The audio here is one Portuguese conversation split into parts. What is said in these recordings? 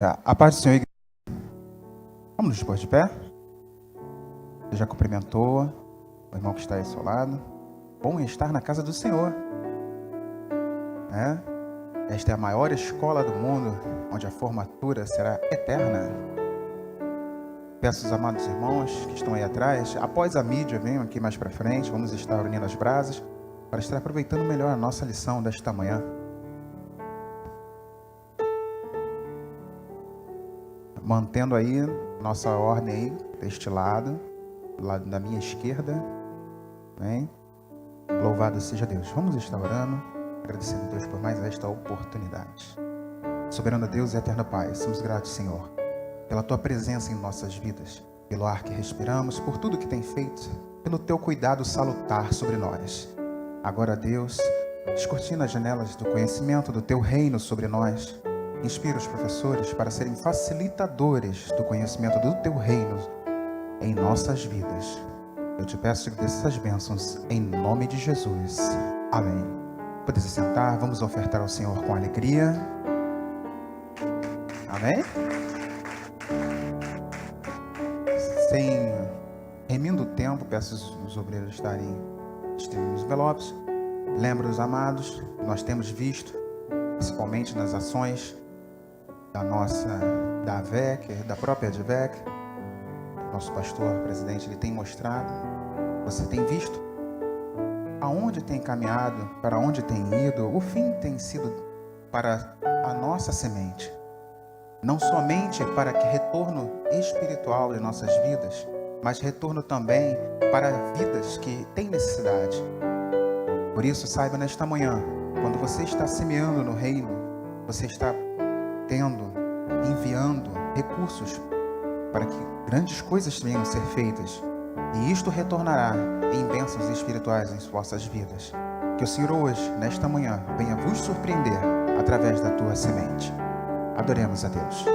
Tá. A paz do Senhor, igreja. Vamos nos pôr de pé. Você já cumprimentou o irmão que está aí ao seu lado. Bom é estar na casa do Senhor, né? Esta é a maior escola do mundo, onde a formatura será eterna. Peço aos amados irmãos que estão aí atrás, após a mídia, venham aqui mais para frente. Vamos estar unindo as brasas para estar aproveitando melhor a nossa lição desta manhã. Mantendo aí nossa ordem aí, deste lado, do lado da minha esquerda. Amém? Louvado seja Deus. Vamos estar orando, agradecendo a Deus por mais esta oportunidade. Soberano Deus e eterno Pai, somos gratos, Senhor, pela Tua presença em nossas vidas, pelo ar que respiramos, por tudo que tem feito, pelo Teu cuidado salutar sobre nós. Agora, Deus, descortina as janelas do conhecimento do Teu reino sobre nós. Inspira os professores para serem facilitadores do conhecimento do Teu reino em nossas vidas. Eu te peço que dê essas bênçãos em nome de Jesus. Amém. Pode se sentar, vamos ofertar ao Senhor com alegria. Amém? Sem remindo o tempo, peço os obreiros estarem distribuindo os envelopes. Lembro os amados, nós temos visto, principalmente nas ações da AVEC, da própria ADVEC, nosso pastor presidente, ele tem mostrado, você tem visto aonde tem caminhado, para onde tem ido. O fim tem sido para a nossa semente, não somente para que retorno espiritual de nossas vidas, mas retorno também para vidas que têm necessidade. Por isso, saiba nesta manhã, quando você está semeando no reino, você está enviando recursos para que grandes coisas venham a ser feitas, e isto retornará em bênçãos espirituais em vossas vidas. Que o Senhor hoje, nesta manhã, venha vos surpreender através da tua semente. Adoremos a Deus.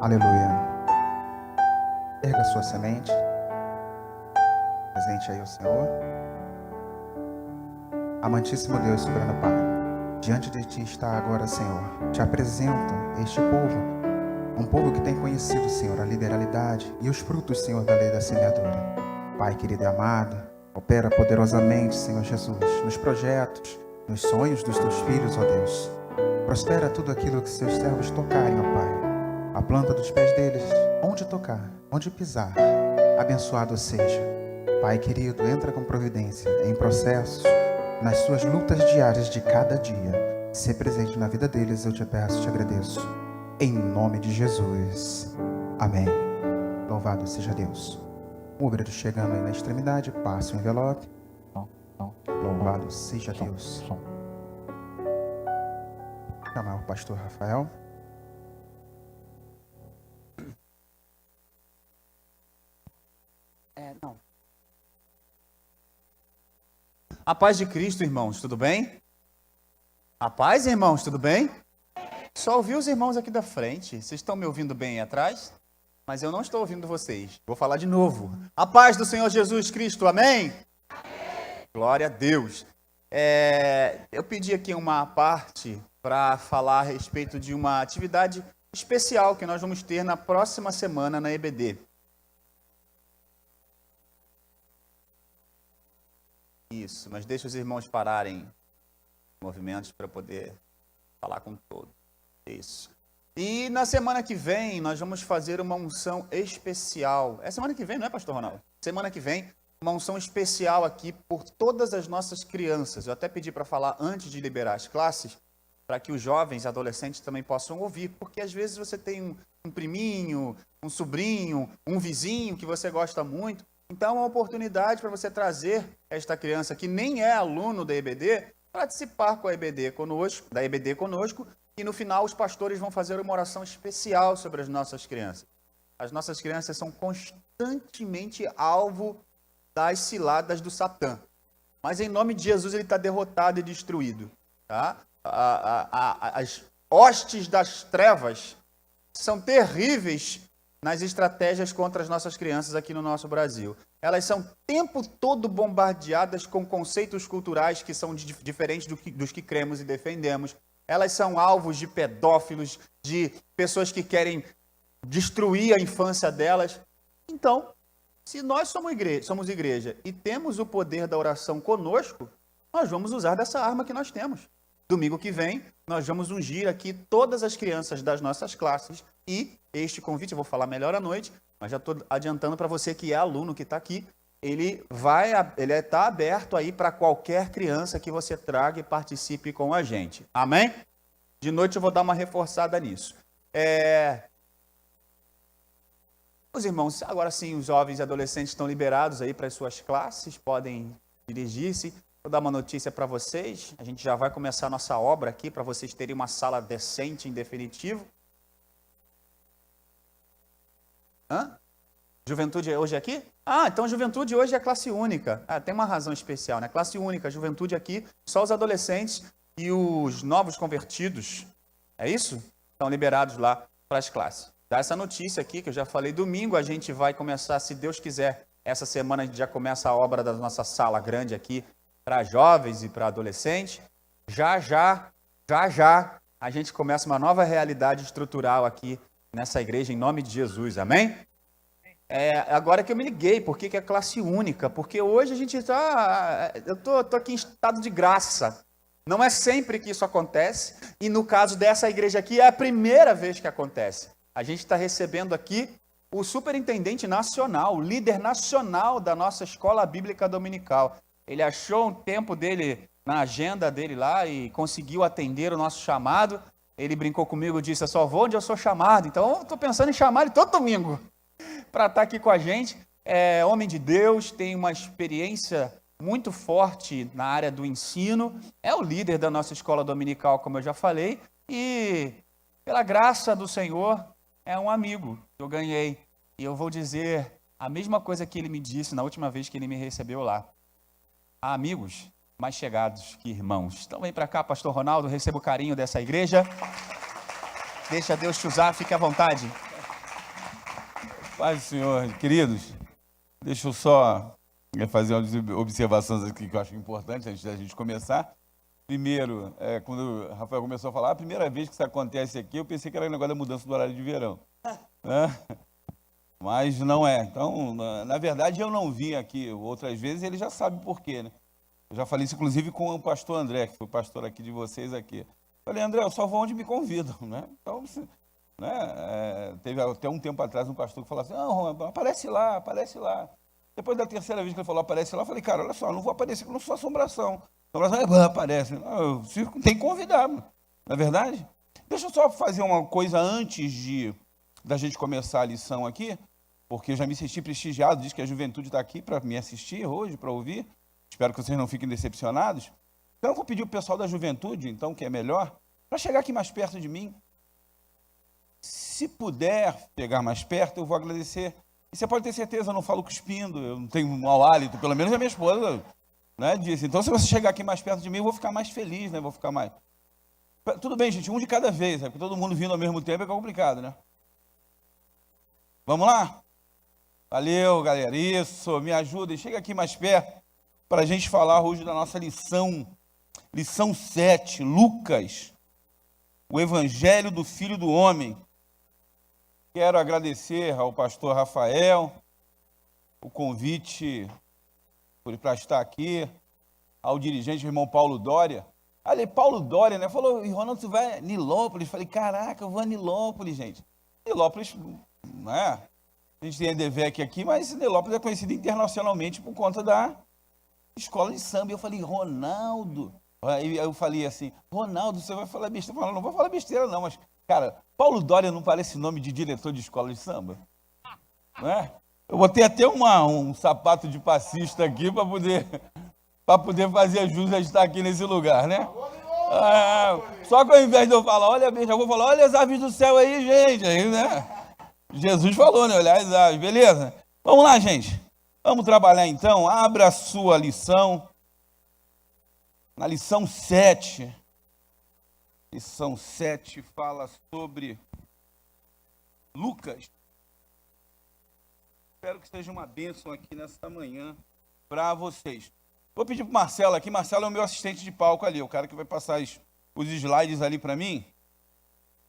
Aleluia. Erga a sua semente. Presente aí ao Senhor. Amantíssimo Deus, soberano Pai, diante de Ti está agora, Senhor. Te apresento este povo, um povo que tem conhecido, Senhor, a liberalidade e os frutos, Senhor, da lei da semeadura. Pai querido e amado, opera poderosamente, Senhor Jesus, nos projetos, nos sonhos dos Teus filhos, ó Deus. Prospera tudo aquilo que Seus servos tocarem, ó Pai. A planta dos pés deles, onde tocar, onde pisar, abençoado seja. Pai querido, entra com providência em processos, nas suas lutas diárias de cada dia. Ser presente na vida deles, eu te peço, te agradeço. Em nome de Jesus. Amém. Louvado seja Deus. O obreiro chegando aí na extremidade, passa o envelope. Louvado seja Deus. Chamar o pastor Rafael. A paz de Cristo, irmãos, tudo bem? A paz, irmãos, tudo bem? Só ouvi os irmãos aqui da frente. Vocês estão me ouvindo bem aí atrás? Mas eu não estou ouvindo vocês. Vou falar de novo. A paz do Senhor Jesus Cristo, amém? Amém. Glória a Deus. Eu pedi aqui uma parte para falar a respeito de uma atividade especial que nós vamos ter na próxima semana na EBD. Isso, mas deixa os irmãos pararem movimentos para poder falar com todos. Isso. E na semana que vem nós vamos fazer uma unção especial. É semana que vem, não é, pastor Ronaldo? Semana que vem, uma unção especial aqui por todas as nossas crianças. Eu até pedi para falar antes de liberar as classes, para que os jovens, adolescentes também possam ouvir, porque às vezes você tem um priminho, um sobrinho, um vizinho que você gosta muito. Então, é uma oportunidade para você trazer esta criança que nem é aluno da EBD, participar com a EBD conosco, da EBD conosco, e no final os pastores vão fazer uma oração especial sobre as nossas crianças. As nossas crianças são constantemente alvo das ciladas do Satã. Mas em nome de Jesus ele está derrotado e destruído. Tá? As hostes das trevas são terríveis nas estratégias contra as nossas crianças aqui no nosso Brasil. Elas são o tempo todo bombardeadas com conceitos culturais que são diferentes dos que cremos e defendemos. Elas são alvos de pedófilos, de pessoas que querem destruir a infância delas. Então, se nós somos igreja e temos o poder da oração conosco, nós vamos usar dessa arma que nós temos. Domingo que vem, nós vamos ungir aqui todas as crianças das nossas classes e este convite, eu vou falar melhor à noite, mas já estou adiantando para você que é aluno que está aqui, ele está aberto aí para qualquer criança que você traga e participe com a gente. Amém? De noite eu vou dar uma reforçada nisso. Os irmãos, agora sim, os jovens e adolescentes estão liberados aí para as suas classes, podem dirigir-se. Vou dar uma notícia para vocês, a gente já vai começar a nossa obra aqui, para vocês terem uma sala decente em definitivo. Juventude hoje aqui? Então juventude hoje é classe única. Tem uma razão especial, né? Classe única, juventude aqui, só os adolescentes e os novos convertidos, é isso? Estão liberados lá para as classes. Dá essa notícia aqui, que eu já falei, domingo a gente vai começar, se Deus quiser, essa semana a gente já começa a obra da nossa sala grande aqui, para jovens e para adolescentes. Já a gente começa uma nova realidade estrutural aqui nessa igreja, em nome de Jesus, amém? Agora que eu me liguei, por que é classe única? Porque hoje a gente está... Eu tô aqui em estado de graça. Não é sempre que isso acontece, e no caso dessa igreja aqui, é a primeira vez que acontece. A gente está recebendo aqui o superintendente nacional, o líder nacional da nossa escola bíblica dominical. Ele achou um tempo dele na agenda dele lá e conseguiu atender o nosso chamado. Ele brincou comigo e disse, eu só vou onde eu sou chamado. Então, eu estou pensando em chamar ele todo domingo para estar aqui com a gente. É homem de Deus, tem uma experiência muito forte na área do ensino. É o líder da nossa escola dominical, como eu já falei. E, pela graça do Senhor, é um amigo que eu ganhei. E eu vou dizer a mesma coisa que ele me disse na última vez que ele me recebeu lá. Há amigos mais chegados que irmãos. Então vem para cá, pastor Ronaldo, receba o carinho dessa igreja. Deixa Deus te usar, fique à vontade. Paz do Senhor, queridos, deixa eu só fazer umas observações aqui que eu acho importante antes da gente começar. Primeiro, quando o Rafael começou a falar, a primeira vez que isso acontece aqui, eu pensei que era o negócio da mudança do horário de verão. Né? Mas não é. Então, na verdade, eu não vim aqui outras vezes, ele já sabe por quê, né? Eu já falei isso, inclusive, com o pastor André, que foi o pastor aqui de vocês aqui. Falei, André, eu só vou onde me convidam, né? Então, né? Teve até um tempo atrás um pastor que falou assim, não, aparece lá, aparece lá. Depois da terceira vez que ele falou, aparece lá, eu falei, cara, olha só, não vou aparecer que eu não sou assombração. Assombração aparece. Não, tem que convidar, não é verdade? Deixa eu só fazer uma coisa antes da gente começar a lição aqui, porque eu já me senti prestigiado, diz que a juventude está aqui para me assistir hoje, para ouvir. Espero que vocês não fiquem decepcionados. Então eu vou pedir o pessoal da juventude, então, que é melhor, para chegar aqui mais perto de mim. Se puder pegar mais perto, eu vou agradecer. E você pode ter certeza, eu não falo cuspindo, eu não tenho mau hálito, pelo menos a minha esposa, né, disse. Então, se você chegar aqui mais perto de mim, eu vou ficar mais feliz, né? Vou ficar mais... Tudo bem, gente, um de cada vez, porque todo mundo vindo ao mesmo tempo é complicado, né? Vamos lá? Valeu, galera. Isso, me ajudem. Chega aqui mais perto para a gente falar hoje da nossa lição. Lição 7, Lucas, o Evangelho do Filho do Homem. Quero agradecer ao pastor Rafael o convite para estar aqui, ao dirigente, o irmão Paulo Dória. Ali, Paulo Dória, né? Falou, Ronaldo, você vai a Nilópolis? Falei, caraca, eu vou a Nilópolis, gente. Nilópolis, né? A gente tem a EDVEC aqui, mas Nilópolis é conhecida internacionalmente por conta da escola de samba. E eu falei, Ronaldo. Aí eu falei assim, Ronaldo, você vai falar besteira? Eu falei, não vou falar besteira não, mas, cara, Paulo Dória não parece nome de diretor de escola de samba? Não é? Eu botei até um sapato de passista aqui para poder fazer jus a estar aqui nesse lugar, né? Só que ao invés de eu falar, olha, eu vou falar, olha as aves do céu aí, gente. Aí, né? Jesus falou, né? Olhar as aves, beleza? Vamos lá, gente. Vamos trabalhar então. Abra a sua lição. Na lição 7. Lição 7 fala sobre Lucas. Espero que seja uma bênção aqui nessa manhã para vocês. Vou pedir para o Marcelo aqui. Marcelo é o meu assistente de palco ali, o cara que vai passar os slides ali para mim.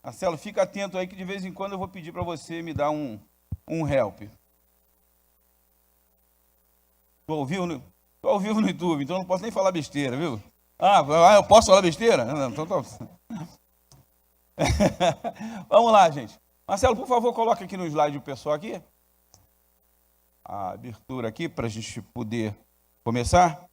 Marcelo, fica atento aí que de vez em quando eu vou pedir para você me dar um help. Estou ao vivo no YouTube, então não posso nem falar besteira, viu? Eu posso falar besteira? Não, então tá. Vamos lá, gente. Marcelo, por favor, coloca aqui no slide o pessoal aqui. A abertura aqui para a gente poder começar.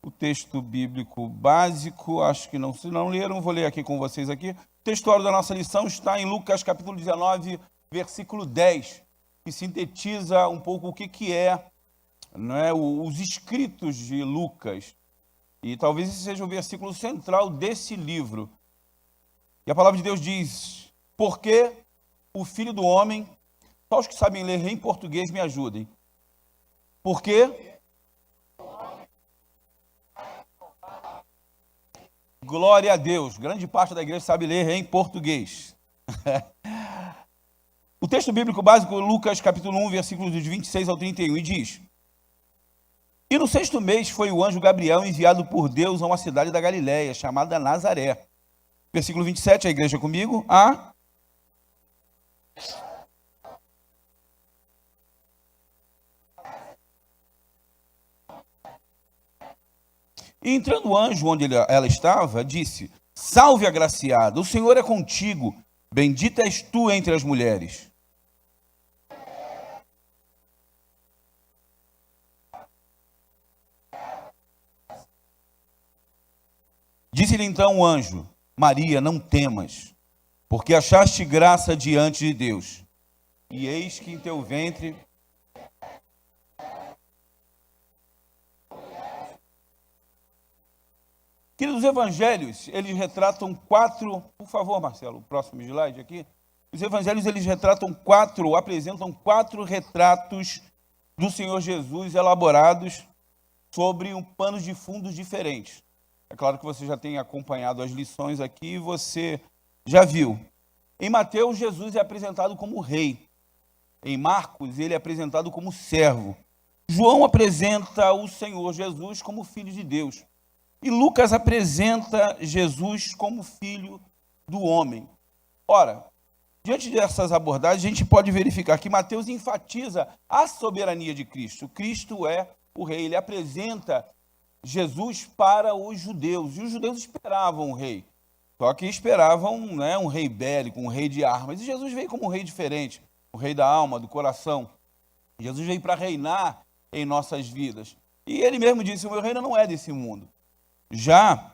O texto bíblico básico, acho que não, se não leram, vou ler aqui com vocês aqui. O textuário da nossa lição está em Lucas capítulo 19, versículo 10, que sintetiza um pouco o que é, não é, os escritos de Lucas. E talvez esse seja o versículo central desse livro. E a palavra de Deus diz, porque o Filho do Homem, só os que sabem ler em português me ajudem. Porque... Glória a Deus. Grande parte da igreja sabe ler em português. O texto bíblico básico, Lucas capítulo 1, versículos de 26 ao 31, e diz: E no 6º mês foi o anjo Gabriel enviado por Deus a uma cidade da Galiléia, chamada Nazaré. Versículo 27, a igreja comigo. E entrando o anjo onde ela estava, disse: Salve, agraciada, o Senhor é contigo, bendita és tu entre as mulheres. Disse-lhe então o anjo: Maria, não temas, porque achaste graça diante de Deus. E eis que em teu ventre... Queridos, os evangelhos, eles retratam 4... Por favor, Marcelo, o próximo slide aqui. Os evangelhos, eles apresentam 4 retratos do Senhor Jesus elaborados sobre um pano de fundos diferentes. É claro que você já tem acompanhado as lições aqui e você já viu. Em Mateus, Jesus é apresentado como rei. Em Marcos, ele é apresentado como servo. João apresenta o Senhor Jesus como filho de Deus. E Lucas apresenta Jesus como filho do homem. Ora, diante dessas abordagens, a gente pode verificar que Mateus enfatiza a soberania de Cristo. Cristo é o rei. Ele apresenta Jesus para os judeus. E os judeus esperavam um rei. Só que esperavam, né, um rei bélico, um rei de armas. E Jesus veio como um rei diferente. O rei da alma, do coração. Jesus veio para reinar em nossas vidas. E ele mesmo disse, o meu reino não é desse mundo. Já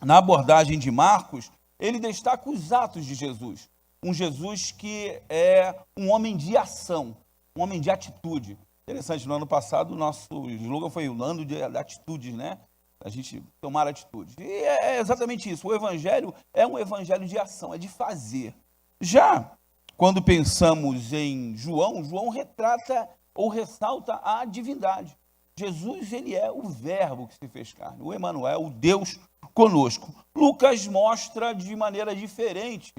na abordagem de Marcos, ele destaca os atos de Jesus. Um Jesus que é um homem de ação, um homem de atitude. Interessante, no ano passado o nosso slogan foi o ano de atitudes, né? A gente tomar atitude. E é exatamente isso, o evangelho é um evangelho de ação, é de fazer. Já quando pensamos em João, João retrata ou ressalta a divindade. Jesus, ele é o verbo que se fez carne, o Emanuel, o Deus conosco. Lucas mostra de maneira diferente.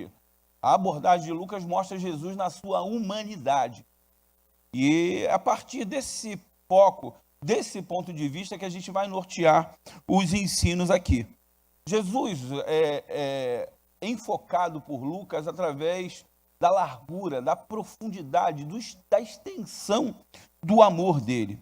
A abordagem de Lucas mostra Jesus na sua humanidade. E a partir desse foco, desse ponto de vista, que a gente vai nortear os ensinos aqui. Jesus é enfocado por Lucas através da largura, da profundidade, da extensão do amor dele.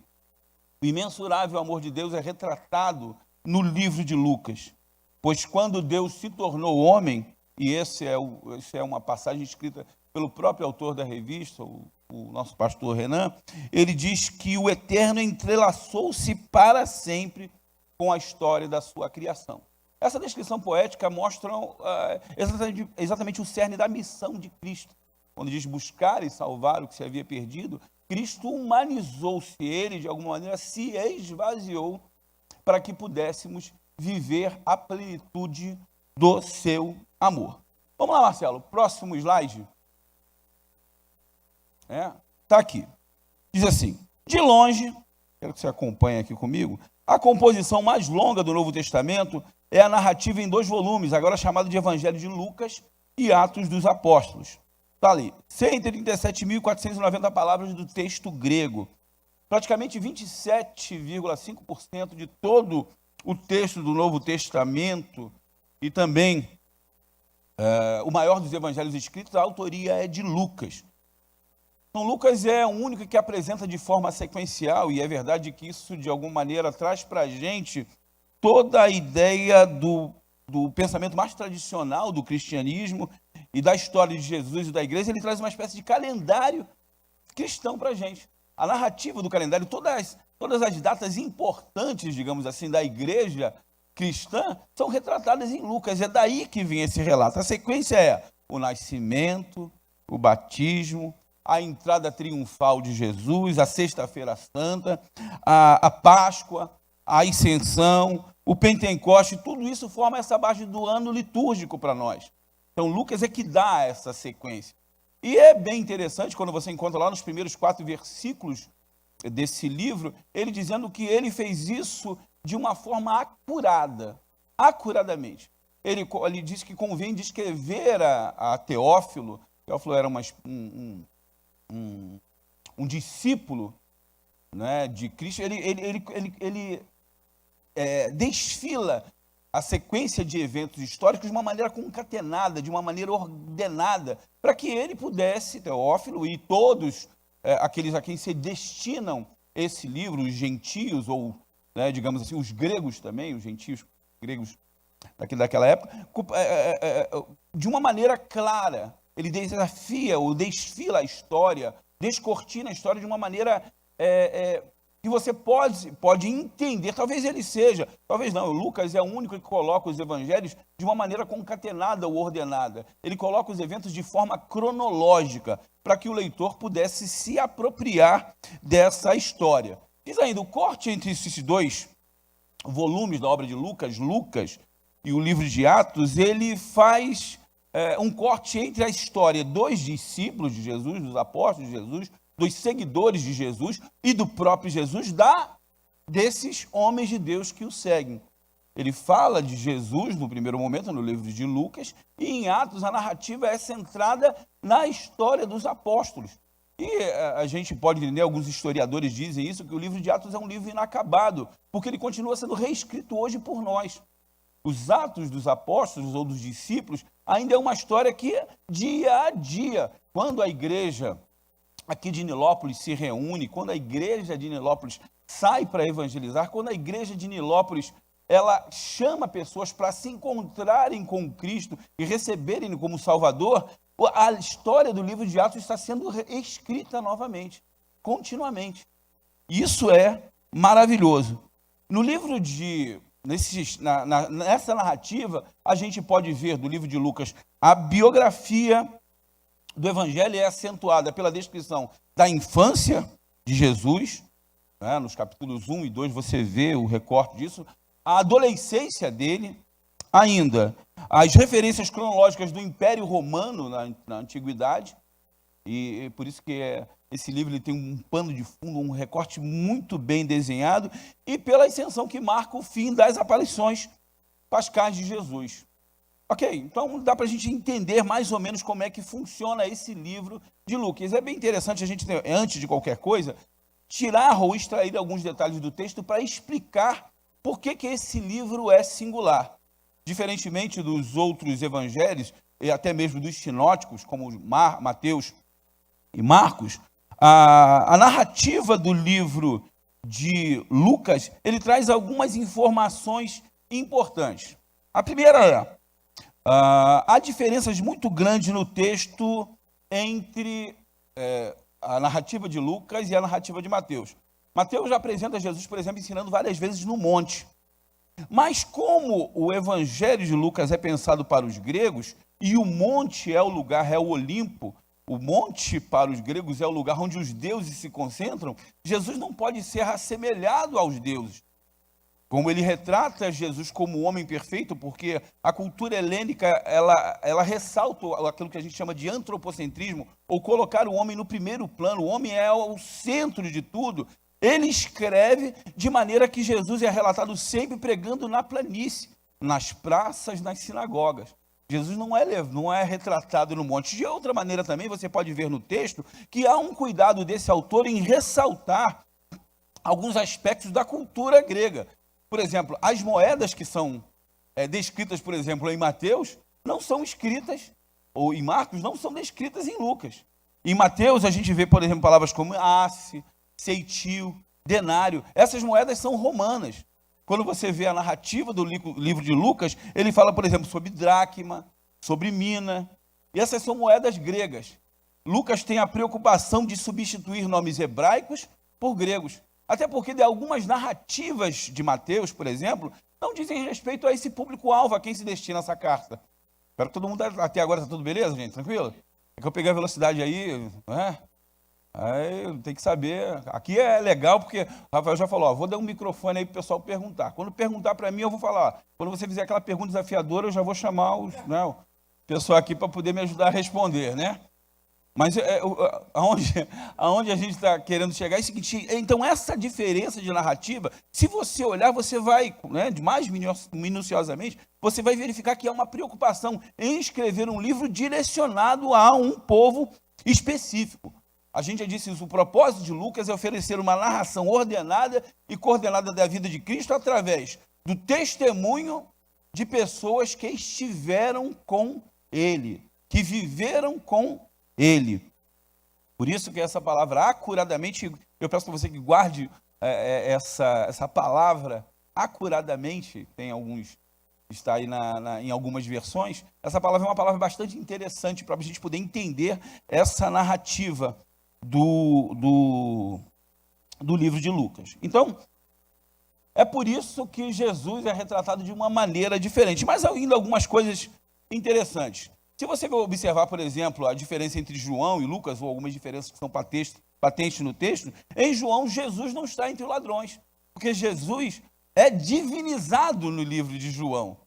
O imensurável amor de Deus é retratado no livro de Lucas, pois quando Deus se tornou homem, e essa é uma passagem escrita pelo próprio autor da revista, o nosso pastor Renan, ele diz que o Eterno entrelaçou-se para sempre com a história da sua criação. Essa descrição poética mostra exatamente o cerne da missão de Cristo. Quando diz buscar e salvar o que se havia perdido, Cristo humanizou-se, ele de alguma maneira se esvaziou para que pudéssemos viver a plenitude do seu amor. Vamos lá, Marcelo, próximo slide. Está aqui. Diz assim, de longe, quero que você acompanhe aqui comigo, a composição mais longa do Novo Testamento é a narrativa em 2 volumes, agora chamado de Evangelho de Lucas e Atos dos Apóstolos. Está ali, 137.490 palavras do texto grego. Praticamente 27,5% de todo o texto do Novo Testamento e também o maior dos evangelhos escritos, a autoria é de Lucas. Então, Lucas é o único que apresenta de forma sequencial, e é verdade que isso, de alguma maneira, traz para a gente toda a ideia do pensamento mais tradicional do cristianismo e da história de Jesus e da igreja. Ele traz uma espécie de calendário cristão para a gente. A narrativa do calendário, todas as datas importantes, digamos assim, da igreja cristã, são retratadas em Lucas. É daí que vem esse relato. A sequência é o nascimento, o batismo, a entrada triunfal de Jesus, a Sexta-feira Santa, a Páscoa, a Ascensão, o Pentecoste, tudo isso forma essa base do ano litúrgico para nós. Então, Lucas é que dá essa sequência. E é bem interessante quando você encontra lá nos primeiros 4 versículos desse livro, ele dizendo que ele fez isso de uma forma acuradamente. Ele disse que convém descrever a Teófilo. Teófilo era um discípulo, né, de Cristo. Ele desfila a sequência de eventos históricos de uma maneira concatenada, de uma maneira ordenada, para que ele pudesse, Teófilo, e todos aqueles a quem se destinam esse livro, os gentios, ou, né, digamos assim, os gregos também, os gentios gregos daquela época, de uma maneira clara. Ele desafia ou desfila a história, descortina a história de uma maneira que você pode entender. Talvez ele seja, talvez não. Lucas é o único que coloca os evangelhos de uma maneira concatenada ou ordenada. Ele coloca os eventos de forma cronológica, para que o leitor pudesse se apropriar dessa história. Diz ainda, o corte entre esses 2 volumes da obra de Lucas e o livro de Atos, ele faz um corte entre a história dos discípulos de Jesus, dos apóstolos de Jesus, dos seguidores de Jesus e do próprio Jesus, desses homens de Deus que o seguem. ele fala de Jesus no primeiro momento, no livro de Lucas, e em Atos a narrativa é centrada na história dos apóstolos. E a gente pode entender, alguns historiadores dizem isso, que o livro de Atos é um livro inacabado, porque ele continua sendo reescrito hoje por nós. Os Atos dos Apóstolos ou dos discípulos ainda é uma história que, dia a dia, quando a igreja aqui de Nilópolis se reúne, quando a igreja de Nilópolis sai para evangelizar, quando a igreja de Nilópolis ela chama pessoas para se encontrarem com Cristo e receberem como Salvador, a história do livro de Atos está sendo escrita novamente, continuamente. Isso é maravilhoso. No livro de... Nessa narrativa, a gente pode ver do livro de Lucas, a biografia do Evangelho é acentuada pela descrição da infância de Jesus, né? Nos capítulos 1 e 2 você vê o recorte disso, a adolescência dele, ainda as referências cronológicas do Império Romano na Antiguidade, e por isso que esse livro ele tem um pano de fundo, um recorte muito bem desenhado, e pela ascensão que marca o fim das aparições pascais de Jesus. Ok, então dá para a gente entender mais ou menos como é que funciona esse livro de Lucas. É bem interessante a gente, antes de qualquer coisa, tirar ou extrair alguns detalhes do texto para explicar por que esse livro é singular. Diferentemente dos outros evangelhos, e até mesmo dos sinóticos, como Mateus e Marcos, a narrativa do livro de Lucas, ele traz algumas informações importantes. A primeira é, há diferenças muito grandes no texto entre a narrativa de Lucas e a narrativa de Mateus. Mateus já apresenta Jesus, por exemplo, ensinando várias vezes no monte. Mas como o evangelho de Lucas é pensado para os gregos, e o monte é o lugar, é o Olimpo, o monte para os gregos é o lugar onde os deuses se concentram, Jesus não pode ser assemelhado aos deuses. Como ele retrata Jesus como homem perfeito, porque a cultura helênica, ela ressalta aquilo que a gente chama de antropocentrismo, ou colocar o homem no primeiro plano, o homem é o centro de tudo. Ele escreve de maneira que Jesus é relatado sempre pregando na planície, nas praças, nas sinagogas. Jesus não é retratado no monte. De outra maneira também, você pode ver no texto que há um cuidado desse autor em ressaltar alguns aspectos da cultura grega. Por exemplo, as moedas que são descritas, por exemplo, em Mateus, não são escritas, ou em Marcos, não são descritas em Lucas. Em Mateus, a gente vê, por exemplo, palavras como asse, ceitil, denário. Essas moedas são romanas. Quando você vê a narrativa do livro de Lucas, ele fala, por exemplo, sobre dracma, sobre mina. E essas são moedas gregas. Lucas tem a preocupação de substituir nomes hebraicos por gregos. Até porque de algumas narrativas de Mateus, por exemplo, não dizem respeito a esse público-alvo, a quem se destina essa carta. Espero que todo mundo até agora está tudo beleza, gente? Tranquilo? É que eu peguei a velocidade aí, não é? Aí tem que saber. Aqui é legal porque o Rafael já falou, vou dar um microfone aí para o pessoal perguntar. Quando perguntar para mim, eu vou falar. Quando você fizer aquela pergunta desafiadora, eu já vou chamar o pessoal aqui para poder me ajudar a responder, né? Mas aonde a gente está querendo chegar é o seguinte, então essa diferença de narrativa, se você olhar, você vai, mais minuciosamente, você vai verificar que há uma preocupação em escrever um livro direcionado a um povo específico. A gente já disse isso, o propósito de Lucas é oferecer uma narração ordenada e coordenada da vida de Cristo através do testemunho de pessoas que estiveram com Ele, que viveram com Ele. Por isso que essa palavra acuradamente, eu peço para você que guarde essa palavra acuradamente, tem alguns, está aí em algumas versões, essa palavra é uma palavra bastante interessante para a gente poder entender essa narrativa do livro de Lucas. Então, é por isso que Jesus é retratado de uma maneira diferente, mas ainda algumas coisas interessantes. Se você observar, por exemplo, a diferença entre João e Lucas, ou algumas diferenças que são patentes no texto, em João, Jesus não está entre os ladrões, porque Jesus é divinizado no livro de João.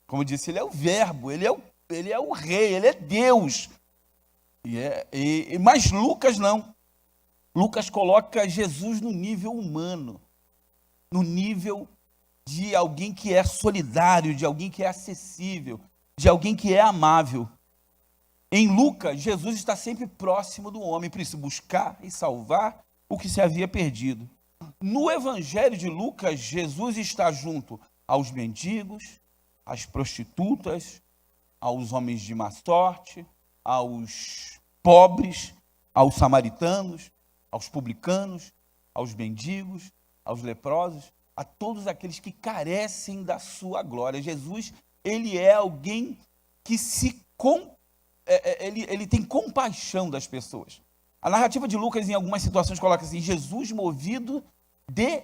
Como eu disse, ele é o verbo, ele é o rei, ele é Deus. Mas Lucas não. Lucas coloca Jesus no nível humano, no nível de alguém que é solidário, de alguém que é acessível, de alguém que é amável. Em Lucas, Jesus está sempre próximo do homem, por isso buscar e salvar o que se havia perdido. No Evangelho de Lucas, Jesus está junto aos mendigos, às prostitutas, aos homens de má sorte, aos pobres, aos samaritanos, aos publicanos, aos mendigos, aos leprosos, a todos aqueles que carecem da sua glória. Jesus, ele é alguém que ele tem compaixão das pessoas. A narrativa de Lucas, em algumas situações, coloca assim: Jesus movido de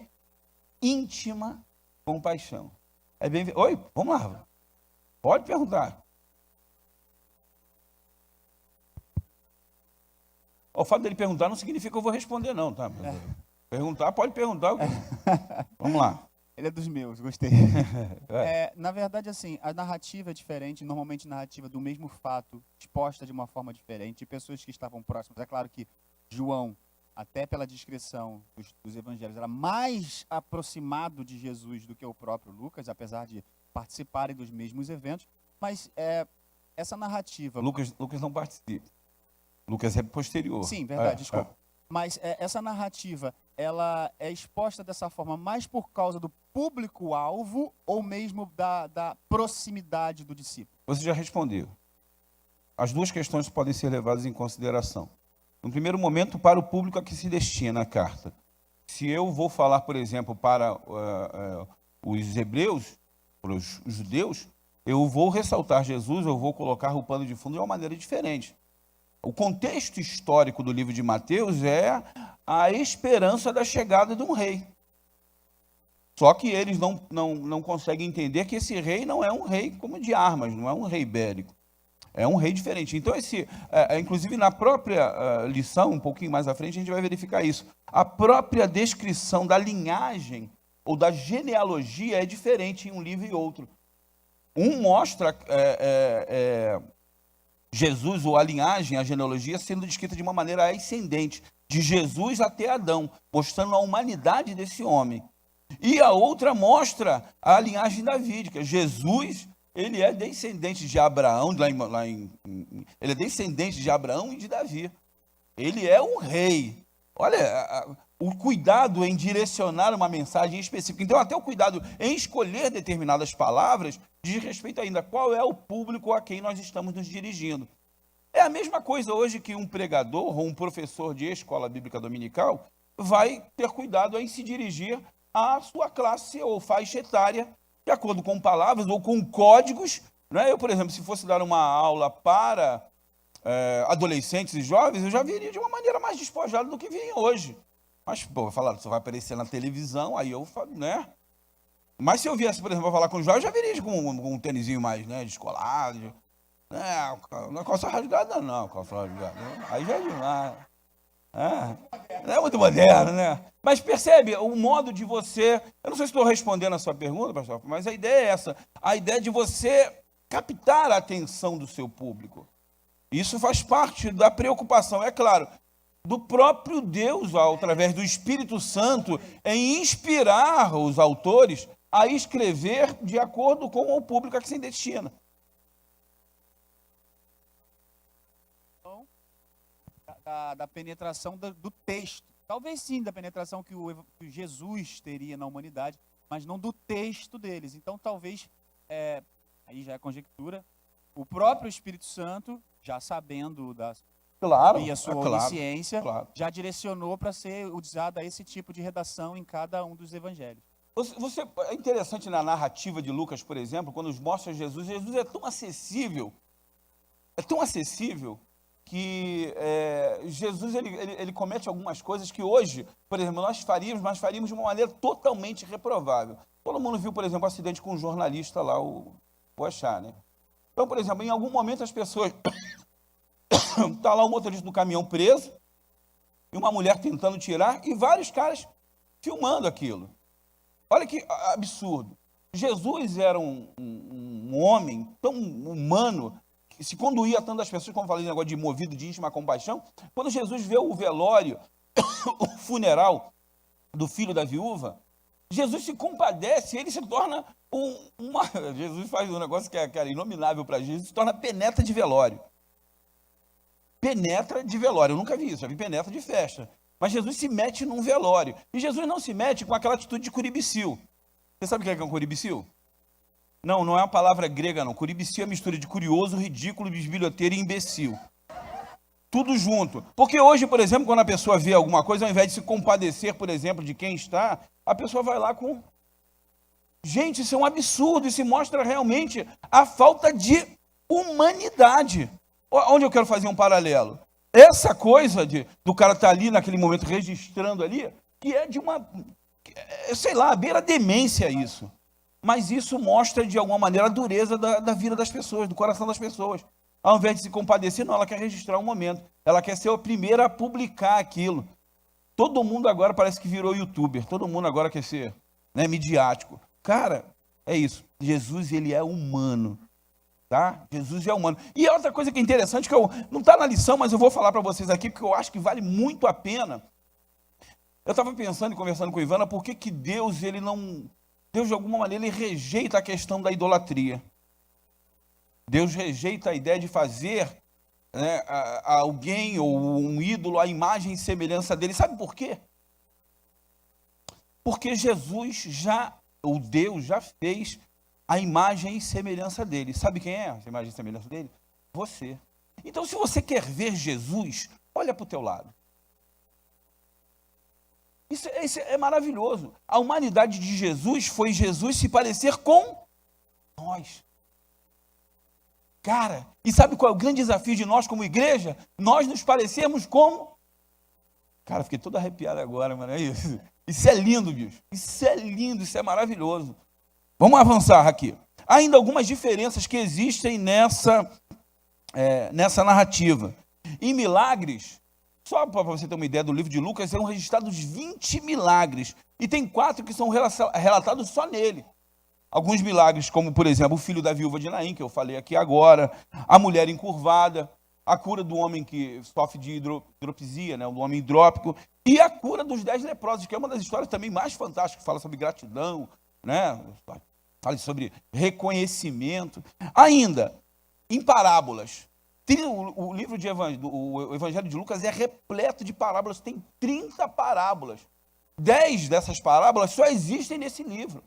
íntima compaixão. É bem... Oi, vamos lá. Pode perguntar. O fato dele perguntar não significa que eu vou responder, não, tá? Perguntar, pode perguntar. Vamos lá. Ele é dos meus, gostei. Na verdade, assim, a narrativa é diferente, normalmente narrativa do mesmo fato, exposta de uma forma diferente, de pessoas que estavam próximas. É claro que João, até pela descrição dos evangelhos, era mais aproximado de Jesus do que o próprio Lucas, apesar de participarem dos mesmos eventos, mas essa narrativa... Lucas não participa. Lucas é posterior. Sim, verdade, desculpa. Mas essa narrativa, ela é exposta dessa forma mais por causa do público-alvo ou mesmo da proximidade do discípulo? Você já respondeu. As duas questões podem ser levadas em consideração. No primeiro momento, para o público a que se destina a carta. Se eu vou falar, por exemplo, para os hebreus, para os judeus, eu vou ressaltar Jesus, eu vou colocar o pano de fundo de uma maneira diferente. O contexto histórico do livro de Mateus é a esperança da chegada de um rei. Só que eles não conseguem entender que esse rei não é um rei como de armas, não é um rei bélico. É um rei diferente. Então, inclusive na própria lição, um pouquinho mais à frente, a gente vai verificar isso. A própria descrição da linhagem ou da genealogia é diferente em um livro e outro. Um mostra... Jesus, ou a linhagem, a genealogia, sendo descrita de uma maneira ascendente, de Jesus até Adão, mostrando a humanidade desse homem. E a outra mostra a linhagem davídica. Jesus, ele é descendente de Abraão, ele é descendente de Abraão e de Davi. Ele é um rei. Olha, o cuidado em direcionar uma mensagem específica. Então, até o cuidado em escolher determinadas palavras diz respeito ainda qual é o público a quem nós estamos nos dirigindo. É a mesma coisa hoje que um pregador ou um professor de escola bíblica dominical vai ter cuidado em se dirigir à sua classe ou faixa etária, de acordo com palavras ou com códigos. Né? Eu, por exemplo, se fosse dar uma aula para adolescentes e jovens, eu já viria de uma maneira mais despojada do que vinha hoje. Mas, pô, falaram, você vai aparecer na televisão, aí eu falo, né? Mas se eu viesse, por exemplo, falar com os jovens, eu já viria com um tênisinho mais, né, descolado. Não é calça rasgada, não, calça rasgada. Aí já é demais. Não é muito moderno, né? Mas percebe o modo de você... Eu não sei se estou respondendo a sua pergunta, pastor, mas a ideia é essa. A ideia de você captar a atenção do seu público. Isso faz parte da preocupação, é claro, do próprio Deus, através do Espírito Santo, em inspirar os autores a escrever de acordo com o público a que se destina. Da penetração do texto. Talvez sim, da penetração que Jesus teria na humanidade, mas não do texto deles. Então, talvez, aí já é conjectura, o próprio Espírito Santo, já sabendo e a sua onisciência, já direcionou para ser usado esse tipo de redação em cada um dos evangelhos. É interessante na narrativa de Lucas, por exemplo, quando nos mostra Jesus é tão acessível que Jesus ele comete algumas coisas que hoje, por exemplo, nós faríamos de uma maneira totalmente reprovável. Todo mundo viu, por exemplo, o acidente com um jornalista lá, o Boechat, né? Então, por exemplo, em algum momento as pessoas... Está lá o motorista do caminhão preso, e uma mulher tentando tirar, e vários caras filmando aquilo. Olha que absurdo. Jesus era um homem tão humano, que se conduía a tantas pessoas, como falei, negócio de movido de íntima compaixão. Quando Jesus vê o velório, o funeral do filho da viúva, Jesus se compadece, ele se torna Jesus faz um negócio que é inominável para Jesus, se torna penetra de velório. Penetra de velório, eu nunca vi isso, já vi penetra de festa. Mas Jesus se mete num velório. E Jesus não se mete com aquela atitude de curibicil. Você sabe o que é um curibicil? Não, não é uma palavra grega, não. Curibicil é a mistura de curioso, ridículo, bisbilhoteiro e imbecil. Tudo junto. Porque hoje, por exemplo, quando a pessoa vê alguma coisa, ao invés de se compadecer, por exemplo, de quem está, a pessoa vai lá com... Gente, isso é um absurdo, isso mostra realmente a falta de humanidade. Onde eu quero fazer um paralelo? Essa coisa do cara estar ali naquele momento registrando ali, que é de uma, sei lá, beira demência isso. Mas isso mostra de alguma maneira a dureza da vida das pessoas, do coração das pessoas. Ao invés de se compadecer, não, ela quer registrar um momento. Ela quer ser a primeira a publicar aquilo. Todo mundo agora parece que virou youtuber, todo mundo agora quer ser, né, midiático. Cara, é isso. Jesus, ele é humano. Tá? Jesus é humano. E outra coisa que é interessante, que não está na lição, mas eu vou falar para vocês aqui, porque eu acho que vale muito a pena. Eu estava pensando e conversando com a Ivana, por que Deus, ele não... Deus, de alguma maneira, ele rejeita a questão da idolatria. Deus rejeita a ideia de fazer, né, alguém ou um ídolo à imagem e semelhança dele. Sabe por quê? Porque Deus já fez a imagem e semelhança dele. Sabe quem é a imagem e semelhança dele? Você. Então, se você quer ver Jesus, olha para o teu lado. Isso é maravilhoso. A humanidade de Jesus foi Jesus se parecer com nós. Cara, e sabe qual é o grande desafio de nós como igreja? Nós nos parecermos como... Cara, fiquei todo arrepiado agora, mano, é isso. Isso é lindo, bicho. Isso é lindo, isso é maravilhoso. Vamos avançar aqui. Há ainda algumas diferenças que existem nessa narrativa. Em milagres, só para você ter uma ideia do livro de Lucas, são registrados 20 milagres. E tem 4 que são relatados só nele. Alguns milagres, como por exemplo, o filho da viúva de Naim, que eu falei aqui agora, a mulher encurvada, a cura do homem que sofre de hidropisia, né, o homem hidrópico, e a cura dos 10 leprosos, que é uma das histórias também mais fantásticas, que fala sobre gratidão, né? Fala sobre reconhecimento. Ainda, em parábolas, o livro o Evangelho de Lucas é repleto de parábolas, tem 30 parábolas. 10 dessas parábolas só existem nesse livro.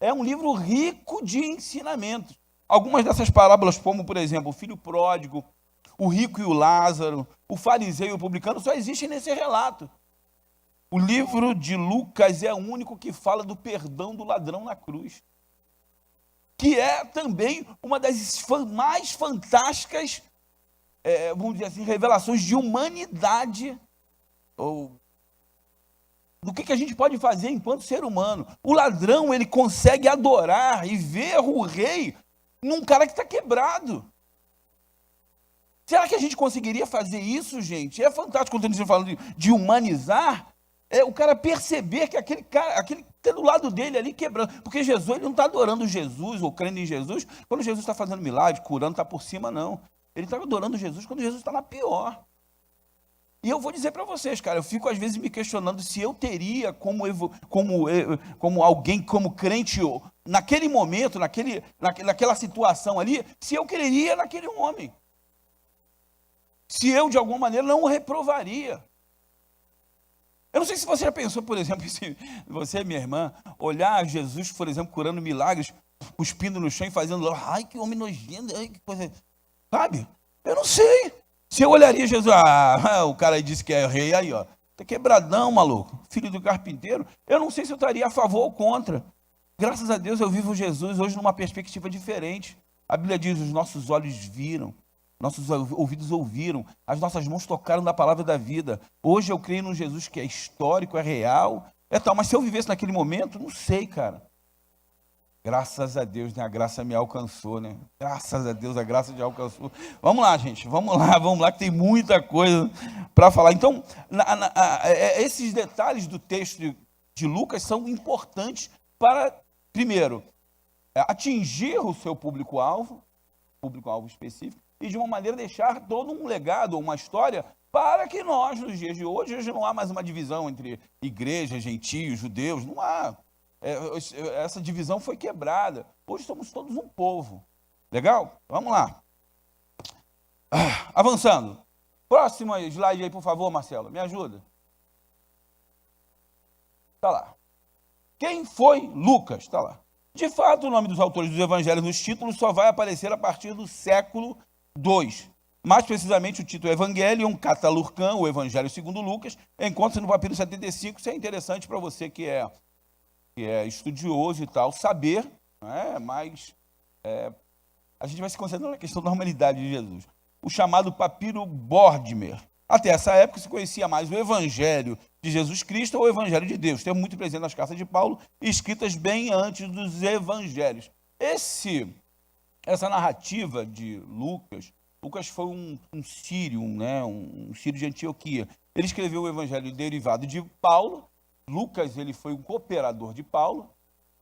É um livro rico de ensinamentos. Algumas dessas parábolas, como por exemplo, o filho pródigo, o rico e o Lázaro, o fariseu e o publicano, só existem nesse relato. O livro de Lucas é o único que fala do perdão do ladrão na cruz, que é também uma das mais fantásticas, vamos dizer assim, revelações de humanidade, ou do que a gente pode fazer enquanto ser humano. O ladrão, ele consegue adorar e ver o rei num cara que está quebrado. Será que a gente conseguiria fazer isso, gente? É fantástico quando a gente fala de humanizar, o cara perceber que aquele cara está do lado dele ali quebrando. Porque Jesus, ele não está adorando Jesus ou crendo em Jesus quando Jesus está fazendo milagre, curando, está por cima, não. Ele está adorando Jesus quando Jesus está na pior. E eu vou dizer para vocês, cara, eu fico às vezes me questionando se eu teria como alguém, como crente, naquele momento, naquela situação ali, se eu creria naquele homem. Se eu, de alguma maneira, não o reprovaria. Eu não sei se você já pensou, por exemplo, se você, minha irmã, olhar Jesus, por exemplo, curando milagres, cuspindo no chão e fazendo, ai, que homem nojento, ai, que coisa... Sabe? Eu não sei. Se eu olharia Jesus, o cara aí disse que é rei, aí, ó, tá quebradão, maluco, filho do carpinteiro, eu não sei se eu estaria a favor ou contra. Graças a Deus eu vivo Jesus hoje numa perspectiva diferente. A Bíblia diz, os nossos olhos viram, nossos ouvidos ouviram, as nossas mãos tocaram na palavra da vida. Hoje eu creio num Jesus que é histórico, é real, é tal, mas se eu vivesse naquele momento, não sei, cara. Graças a Deus, né? A graça me alcançou, né? Graças a Deus, a graça me alcançou. Vamos lá, gente, vamos lá, que tem muita coisa para falar. Então, esses detalhes do texto de Lucas são importantes para, primeiro, atingir o seu público-alvo específico, e de uma maneira deixar todo um legado, uma história, para que nós, nos dias de hoje não há mais uma divisão entre igreja, gentios, judeus, não há. essa divisão foi quebrada. Hoje somos todos um povo. Legal? Vamos lá. Avançando. Próximo slide aí, por favor, Marcelo. Me ajuda. Está lá. Quem foi Lucas? Está lá. De fato, o nome dos autores dos evangelhos nos títulos só vai aparecer a partir do século II. Mais precisamente, o título Evangelium Catalurcan, o Evangelho segundo Lucas, encontra-se no papiro 75. Isso é interessante para você que é estudioso e tal, saber, né? Mas a gente vai se concentrar na questão da humanidade de Jesus. O chamado papiro Bodmer. Até essa época se conhecia mais o Evangelho de Jesus Cristo ou o Evangelho de Deus. Tem muito presente nas cartas de Paulo, escritas bem antes dos Evangelhos. Essa narrativa de Lucas foi um sírio, né? Um sírio de Antioquia. Ele escreveu o Evangelho derivado de Paulo. Lucas, ele foi um cooperador de Paulo.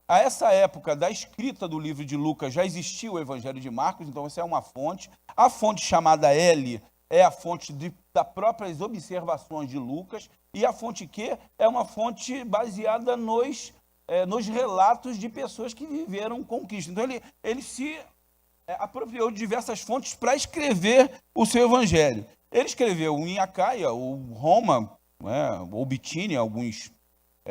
A essa época da escrita do livro de Lucas já existia o Evangelho de Marcos, então essa é uma fonte. A fonte chamada L é a fonte das próprias observações de Lucas, e a fonte Q é uma fonte baseada nos relatos de pessoas que viveram com Cristo. Então ele se apropriou de diversas fontes para escrever o seu Evangelho. Ele escreveu em Acaia, ou Roma, ou Bitínia, alguns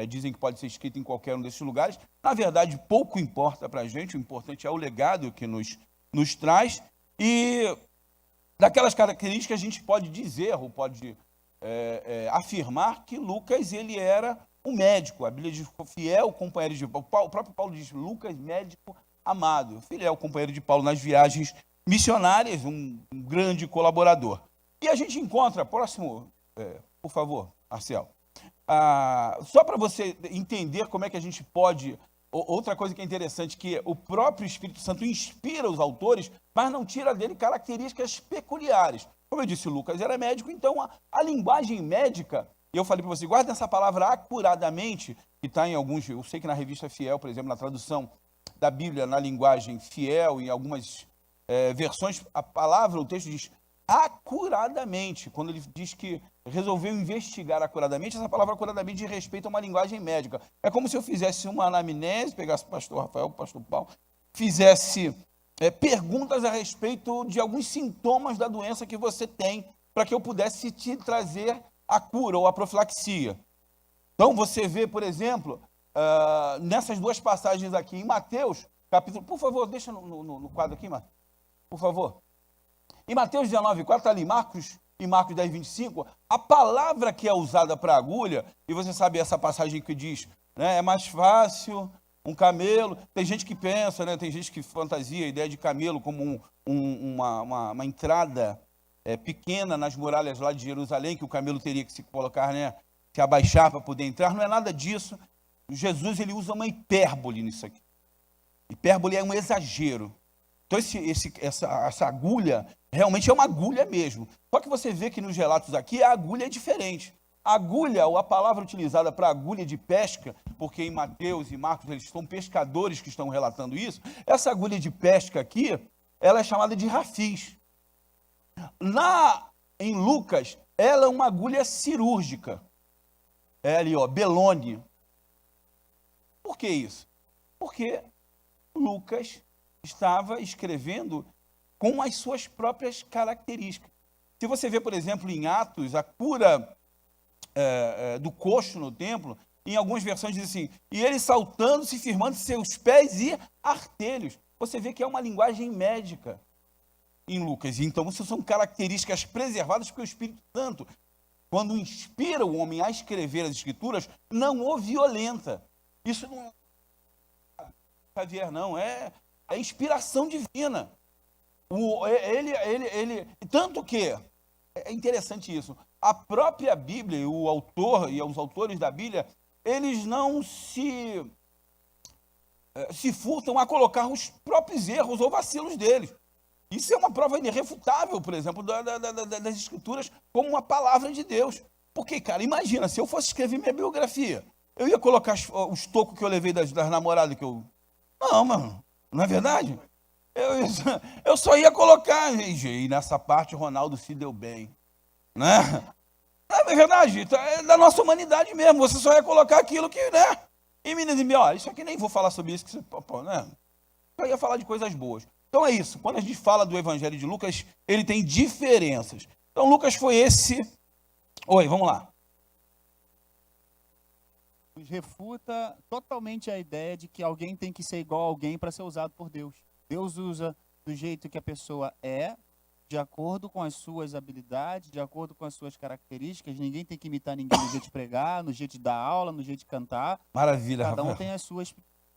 dizem que pode ser escrito em qualquer um desses lugares. Na verdade, pouco importa para a gente, o importante é o legado que nos traz. E daquelas características a gente pode dizer, ou pode afirmar que Lucas ele era um médico. A Bíblia diz fiel companheiro de Paulo. O próprio Paulo diz Lucas, médico amado. Fiel companheiro de Paulo nas viagens missionárias, um grande colaborador. E a gente encontra, próximo, por favor, Marcelo. Só para você entender como é que a gente pode... Outra coisa que é interessante, que o próprio Espírito Santo inspira os autores, mas não tira dele características peculiares. Como eu disse, o Lucas era médico, então a linguagem médica, e eu falei para você, guarda essa palavra acuradamente, que está em alguns... Eu sei que na revista Fiel, por exemplo, na tradução da Bíblia, na linguagem fiel, em algumas versões, a palavra, o texto diz acuradamente. Quando ele diz que resolveu investigar acuradamente, essa palavra acuradamente diz respeito a uma linguagem médica. É como se eu fizesse uma anamnese, pegasse o pastor Rafael, o pastor Paulo, fizesse perguntas a respeito de alguns sintomas da doença que você tem, para que eu pudesse te trazer a cura ou a profilaxia. Então, você vê, por exemplo, nessas duas passagens aqui, em Mateus, capítulo... Por favor, deixa no quadro aqui, Marcos. Por favor. Em Mateus 19,4 está ali, Marcos 10, 25, a palavra que é usada para agulha, e você sabe essa passagem que diz, né, é mais fácil um camelo. Tem gente que pensa, né, tem gente que fantasia a ideia de camelo como uma entrada pequena nas muralhas lá de Jerusalém, que o camelo teria que se colocar, né, se abaixar para poder entrar. Não é nada disso. Jesus ele usa uma hipérbole nisso aqui. Hipérbole é um exagero. Então essa agulha realmente é uma agulha mesmo. Só que você vê que nos relatos aqui a agulha é diferente. A agulha, ou a palavra utilizada para agulha de pesca, porque em Mateus e Marcos eles são pescadores que estão relatando isso, essa agulha de pesca aqui, ela é chamada de rafis. Em Lucas, ela é uma agulha cirúrgica. É ali, ó, Belone. Por que isso? Porque Lucas estava escrevendo com as suas próprias características. Se você vê, por exemplo, em Atos, a cura do coxo no templo, em algumas versões diz assim, e ele saltando-se, firmando seus pés e artelhos. Você vê que é uma linguagem médica em Lucas. Então, isso são características preservadas porque o Espírito Santo, quando inspira o homem a escrever as Escrituras, não o violenta. Isso não é Xavier, não, é inspiração divina. Tanto que, é interessante isso, a própria Bíblia, o autor e os autores da Bíblia, eles não se furtam a colocar os próprios erros ou vacilos deles. Isso é uma prova irrefutável, por exemplo, das Escrituras como uma palavra de Deus. Porque, cara, imagina, se eu fosse escrever minha biografia, eu ia colocar os tocos que eu levei das namoradas que eu... Não, mano, não é verdade? Eu só ia colocar, e nessa parte o Ronaldo se deu bem, né? Não é verdade, é da nossa humanidade mesmo, você só ia colocar aquilo que, né? E meninas, olha, isso aqui nem vou falar sobre isso, que você, né? Eu ia falar de coisas boas. Então é isso, quando a gente fala do Evangelho de Lucas, ele tem diferenças. Então Lucas foi esse... Oi, vamos lá. Nos refuta totalmente a ideia de que alguém tem que ser igual a alguém para ser usado por Deus. Deus usa do jeito que a pessoa é, de acordo com as suas habilidades, de acordo com as suas características. Ninguém tem que imitar ninguém no jeito de pregar, no jeito de dar aula, no jeito de cantar. Maravilha, Cada um Rafael.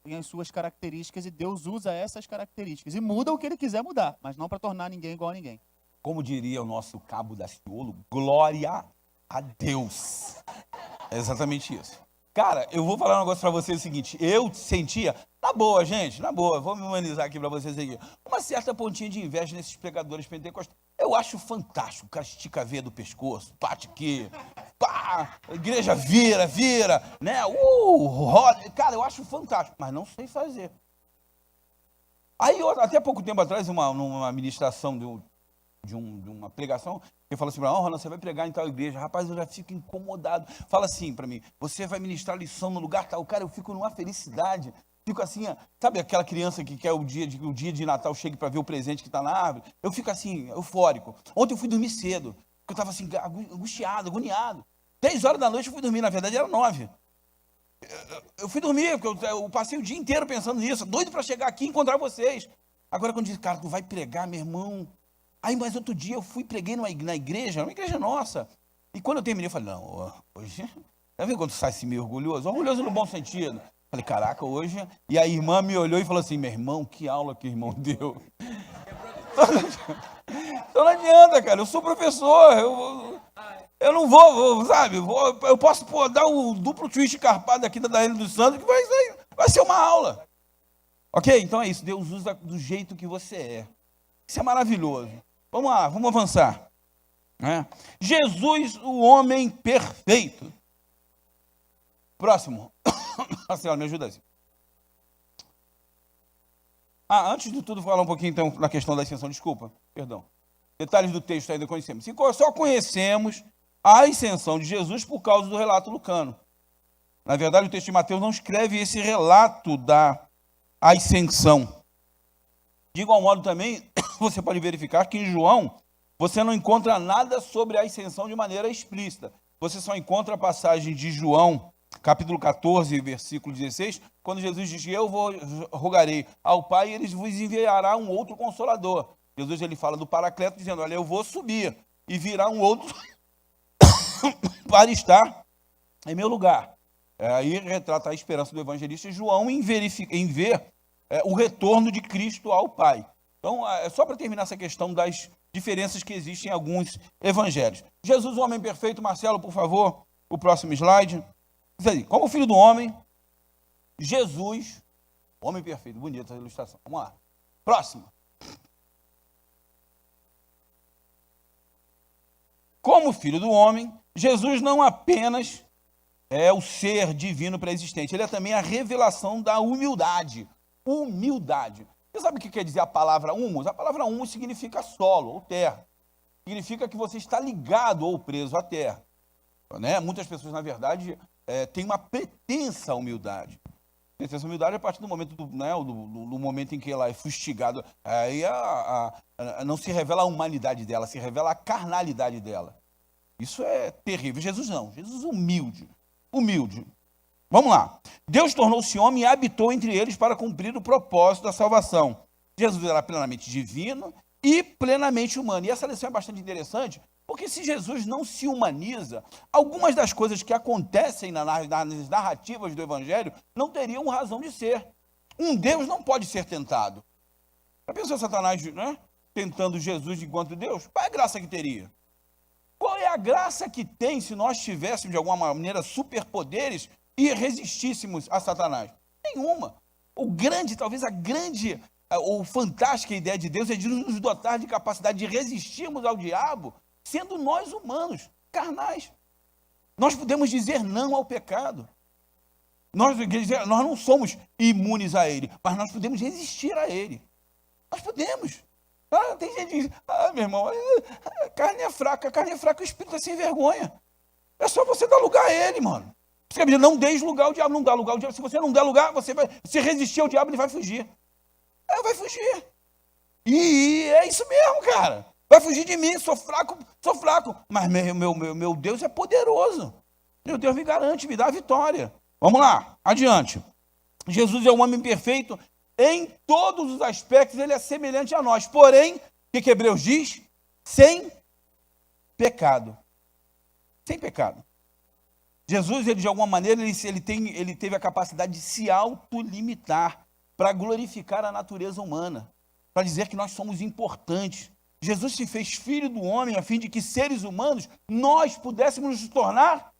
tem as suas características e Deus usa essas características. E muda o que ele quiser mudar, mas não para tornar ninguém igual a ninguém. Como diria o nosso Cabo Daciolo, glória a Deus. É exatamente isso. Cara, eu vou falar um negócio pra vocês, o seguinte, eu sentia, na boa, gente, na boa, vou me humanizar aqui pra vocês aqui, uma certa pontinha de inveja nesses pregadores pentecostais. Eu acho fantástico, o cara estica a veia do pescoço, bate aqui, pá, a igreja vira, né, roda, cara, eu acho fantástico, mas não sei fazer. Aí, até pouco tempo atrás, numa ministração de uma pregação, ele falou assim, Ronaldo, você vai pregar em tal igreja. Rapaz, eu já fico incomodado. Fala assim para mim, você vai ministrar lição no lugar tal. Cara, eu fico numa felicidade. Fico assim, sabe aquela criança que quer o dia de Natal chegue para ver o presente que está na árvore? Eu fico assim, eufórico. Ontem eu fui dormir cedo, porque eu estava assim, angustiado, agoniado. 10 horas da noite eu fui dormir, na verdade era 9. Eu fui dormir, porque eu passei o dia inteiro pensando nisso, doido para chegar aqui e encontrar vocês. Agora quando diz, cara, tu vai pregar, meu irmão... Aí, mas outro dia eu fui, preguei na igreja, uma igreja nossa. E quando eu terminei, eu falei, não, hoje... Tá vendo quando sai assim meio orgulhoso? Orgulhoso no bom sentido. Falei, caraca, hoje... E a irmã me olhou e falou assim, meu irmão, que aula que o irmão deu. Então não adianta, cara, eu sou professor, eu não vou, sabe? Eu posso dar o duplo twist carpado aqui da Daiane dos Santos, que vai ser uma aula. Ok? Então é isso, Deus usa do jeito que você é. Isso é maravilhoso. Vamos lá, vamos avançar. Jesus, o homem perfeito. Próximo. Marcelo, me ajuda aí. Antes de tudo, falar um pouquinho então na questão da ascensão. Desculpa, perdão. Detalhes do texto ainda conhecemos. Só conhecemos a ascensão de Jesus por causa do relato lucano. Na verdade, o texto de Mateus não escreve esse relato da ascensão. De igual modo também, você pode verificar que em João, você não encontra nada sobre a ascensão de maneira explícita. Você só encontra a passagem de João, capítulo 14, versículo 16, quando Jesus diz que eu rogarei ao Pai e ele vos enviará um outro consolador. Jesus ele fala do Paracleto, dizendo, olha, eu vou subir e virá um outro para estar em meu lugar. Aí retrata a esperança do evangelista João em ver o retorno de Cristo ao Pai. Então, só para terminar essa questão das diferenças que existem em alguns evangelhos. Jesus, o homem perfeito, Marcelo, por favor, o próximo slide. Diz aí, como filho do homem, Jesus, homem perfeito, bonita essa ilustração. Vamos lá. Próximo. Como filho do homem, Jesus não apenas é o ser divino pré-existente, ele é também a revelação da humildade. Humildade. Você sabe o que quer dizer a palavra humus? A palavra humus significa solo ou terra. Significa que você está ligado ou preso à terra. Né? Muitas pessoas, na verdade, têm uma pretensa humildade. Pretensa humildade é a partir do momento, do momento em que ela é fustigada. Aí não se revela a humanidade dela, se revela a carnalidade dela. Isso é terrível. Jesus não. Jesus humilde. Humilde. Vamos lá. Deus tornou-se homem e habitou entre eles para cumprir o propósito da salvação. Jesus era plenamente divino e plenamente humano. E essa lição é bastante interessante, porque se Jesus não se humaniza, algumas das coisas que acontecem nas narrativas do Evangelho não teriam razão de ser. Um Deus não pode ser tentado. Já pensou Satanás, né, tentando Jesus enquanto Deus? Qual é a graça que teria? Qual é a graça que tem se nós tivéssemos, de alguma maneira, superpoderes e resistíssemos a Satanás? Nenhuma. Talvez a grande ou fantástica ideia de Deus é de nos dotar de capacidade de resistirmos ao diabo, sendo nós humanos, carnais. Nós podemos dizer não ao pecado. Nós não somos imunes a ele, mas nós podemos resistir a ele. Nós podemos. Tem gente que diz, meu irmão, carne é fraca, o espírito é sem vergonha. É só você dar lugar a ele, mano. Por isso que não deis lugar ao diabo, não dá lugar ao diabo. Se você não der lugar, você vai se resistir ao diabo, ele vai fugir. Vai fugir. E é isso mesmo, cara. Vai fugir de mim, sou fraco. Mas meu Deus é poderoso. Meu Deus me garante, me dá a vitória. Vamos lá, adiante. Jesus é um homem perfeito. Em todos os aspectos, ele é semelhante a nós. Porém, o que Hebreus diz? Sem pecado. Sem pecado. Jesus, ele, de alguma maneira, ele teve a capacidade de se autolimitar para glorificar a natureza humana, para dizer que nós somos importantes. Jesus se fez filho do homem a fim de que, seres humanos, nós pudéssemos nos tornar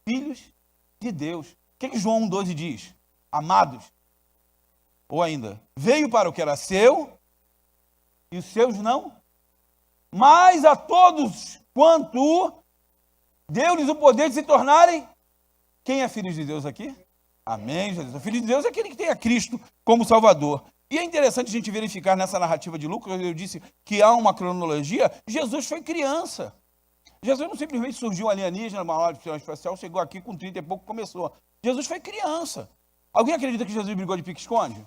filhos de Deus. O que João 1,12 diz? Amados. Ou ainda, veio para o que era seu, e os seus não. Mas a todos quanto deu-lhes o poder de se tornarem. Quem é filho de Deus aqui? Amém, Jesus. O filho de Deus é aquele que tem a Cristo como Salvador. E é interessante a gente verificar nessa narrativa de Lucas, eu disse que há uma cronologia. Jesus foi criança. Jesus não simplesmente surgiu alienígena, numa hora especial, chegou aqui com 30 e pouco, começou. Jesus foi criança. Alguém acredita que Jesus brigou de pique-esconde?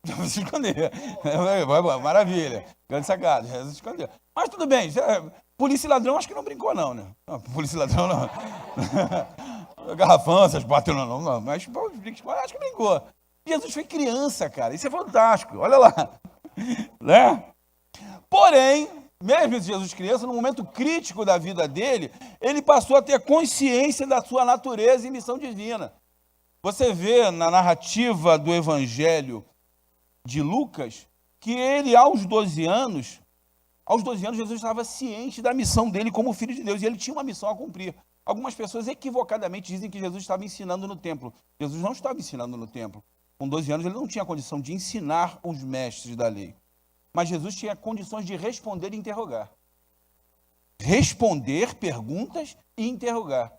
Vai se esconder. Maravilha. Grande sacada. Jesus se escondeu. Mas tudo bem. Polícia e ladrão acho que não brincou, não, né? Não, polícia e ladrão não. Garrafão, essas bateu não. Mas acho que brincou. Jesus foi criança, cara. Isso é fantástico. Olha lá. Né? Porém, mesmo Jesus criança, no momento crítico da vida dele, ele passou a ter consciência da sua natureza e missão divina. Você vê na narrativa do Evangelho de Lucas, que ele, aos 12 anos, Jesus estava ciente da missão dele como filho de Deus, e ele tinha uma missão a cumprir. Algumas pessoas equivocadamente dizem que Jesus estava ensinando no templo. Jesus não estava ensinando no templo. Com 12 anos ele não tinha condição de ensinar os mestres da lei. Mas Jesus tinha condições de responder e interrogar. Responder perguntas e interrogar.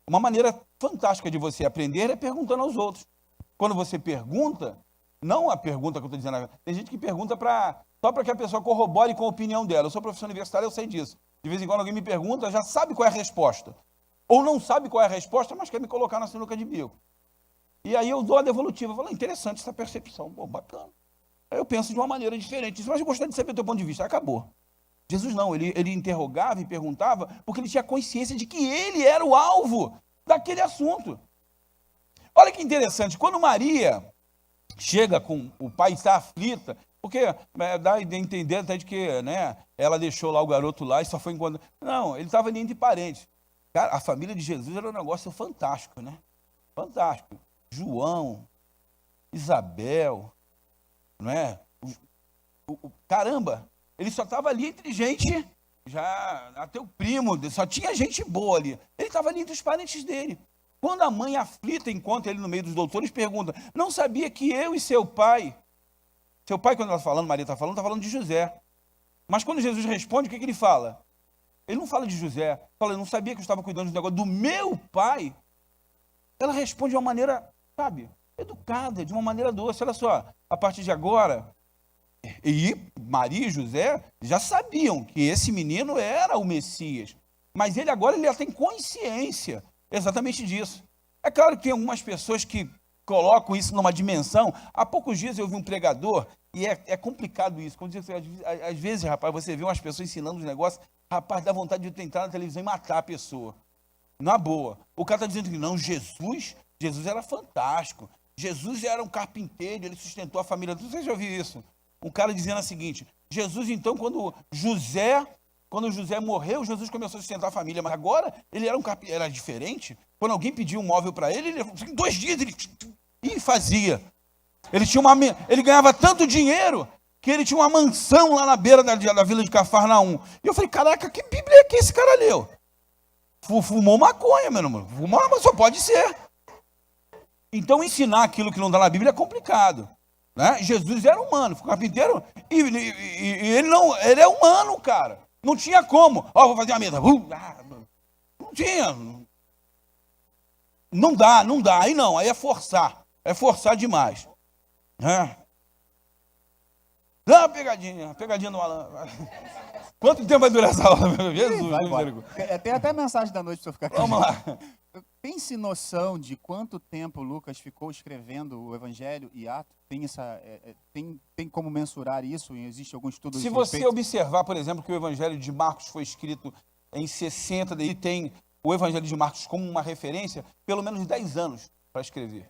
Uma maneira fantástica de você aprender é perguntando aos outros. Quando você pergunta, não a pergunta que eu estou dizendo, tem gente que pergunta só para que a pessoa corrobore com a opinião dela. Eu sou professor universitário, eu sei disso. De vez em quando alguém me pergunta, já sabe qual é a resposta. Ou não sabe qual é a resposta, mas quer me colocar na sinuca de bico. E aí eu dou a devolutiva. Eu falo, interessante essa percepção, pô, bacana. Aí eu penso de uma maneira diferente. Mas eu gostaria de saber o teu ponto de vista. Acabou. Jesus não, ele interrogava e perguntava, porque ele tinha consciência de que ele era o alvo daquele assunto. Olha que interessante, quando Maria chega com o pai, está aflita, porque dá a entender até de que, né, ela deixou lá o garoto lá e só foi enquanto... Não, ele estava ali entre parentes. Cara, a família de Jesus era um negócio fantástico, né? Fantástico. João, Isabel, não é? Caramba, ele só estava ali entre gente, já até o primo, só tinha gente boa ali. Ele estava ali entre os parentes dele. Quando a mãe aflita encontra ele no meio dos doutores, pergunta, não sabia que eu e seu pai, quando ela está falando, Maria está falando de José. Mas quando Jesus responde, o que ele fala? Ele não fala de José, fala, eu não sabia que eu estava cuidando do negócio do meu pai. Ela responde de uma maneira, sabe, educada, de uma maneira doce. Olha só, a partir de agora, e Maria e José já sabiam que esse menino era o Messias. Mas ele agora já tem consciência exatamente disso. É claro que tem algumas pessoas que colocam isso numa dimensão. Há poucos dias eu vi um pregador, e é complicado isso. Quando às vezes, rapaz, você vê umas pessoas ensinando os negócios, rapaz, dá vontade de entrar na televisão e matar a pessoa. Na boa. O cara está dizendo que não, Jesus era fantástico. Jesus era um carpinteiro, ele sustentou a família. Você já ouviu isso? Um cara dizendo o seguinte, Jesus então, quando José morreu, Jesus começou a sustentar a família, mas agora ele era um carpinteiro, era diferente. Quando alguém pediu um móvel para ele, em 2 dias ele fazia. Ele ganhava tanto dinheiro que ele tinha uma mansão lá na beira da vila de Cafarnaum. E eu falei, caraca, que Bíblia é que esse cara leu? Fumou maconha, meu irmão. Fumou, mas só pode ser. Então ensinar aquilo que não dá na Bíblia é complicado. Né? Jesus era humano, foi carpinteiro, e ele é humano, cara. Não tinha como. Vou fazer uma mesa. Não tinha. Não dá. Aí não, aí é forçar. É forçar demais. Não, pegadinha do malandro. Quanto tempo vai durar essa aula, meu Jesus? Vai embora. Tem até mensagem da noite para eu ficar aqui. Vamos lá. Tem-se noção de quanto tempo Lucas ficou escrevendo o Evangelho e Atos? Tem como mensurar isso? Existe algum estudo a Se esse você respeito? observar, por exemplo, que o Evangelho de Marcos foi escrito em 60, daí tem o Evangelho de Marcos como uma referência, pelo menos 10 anos para escrever.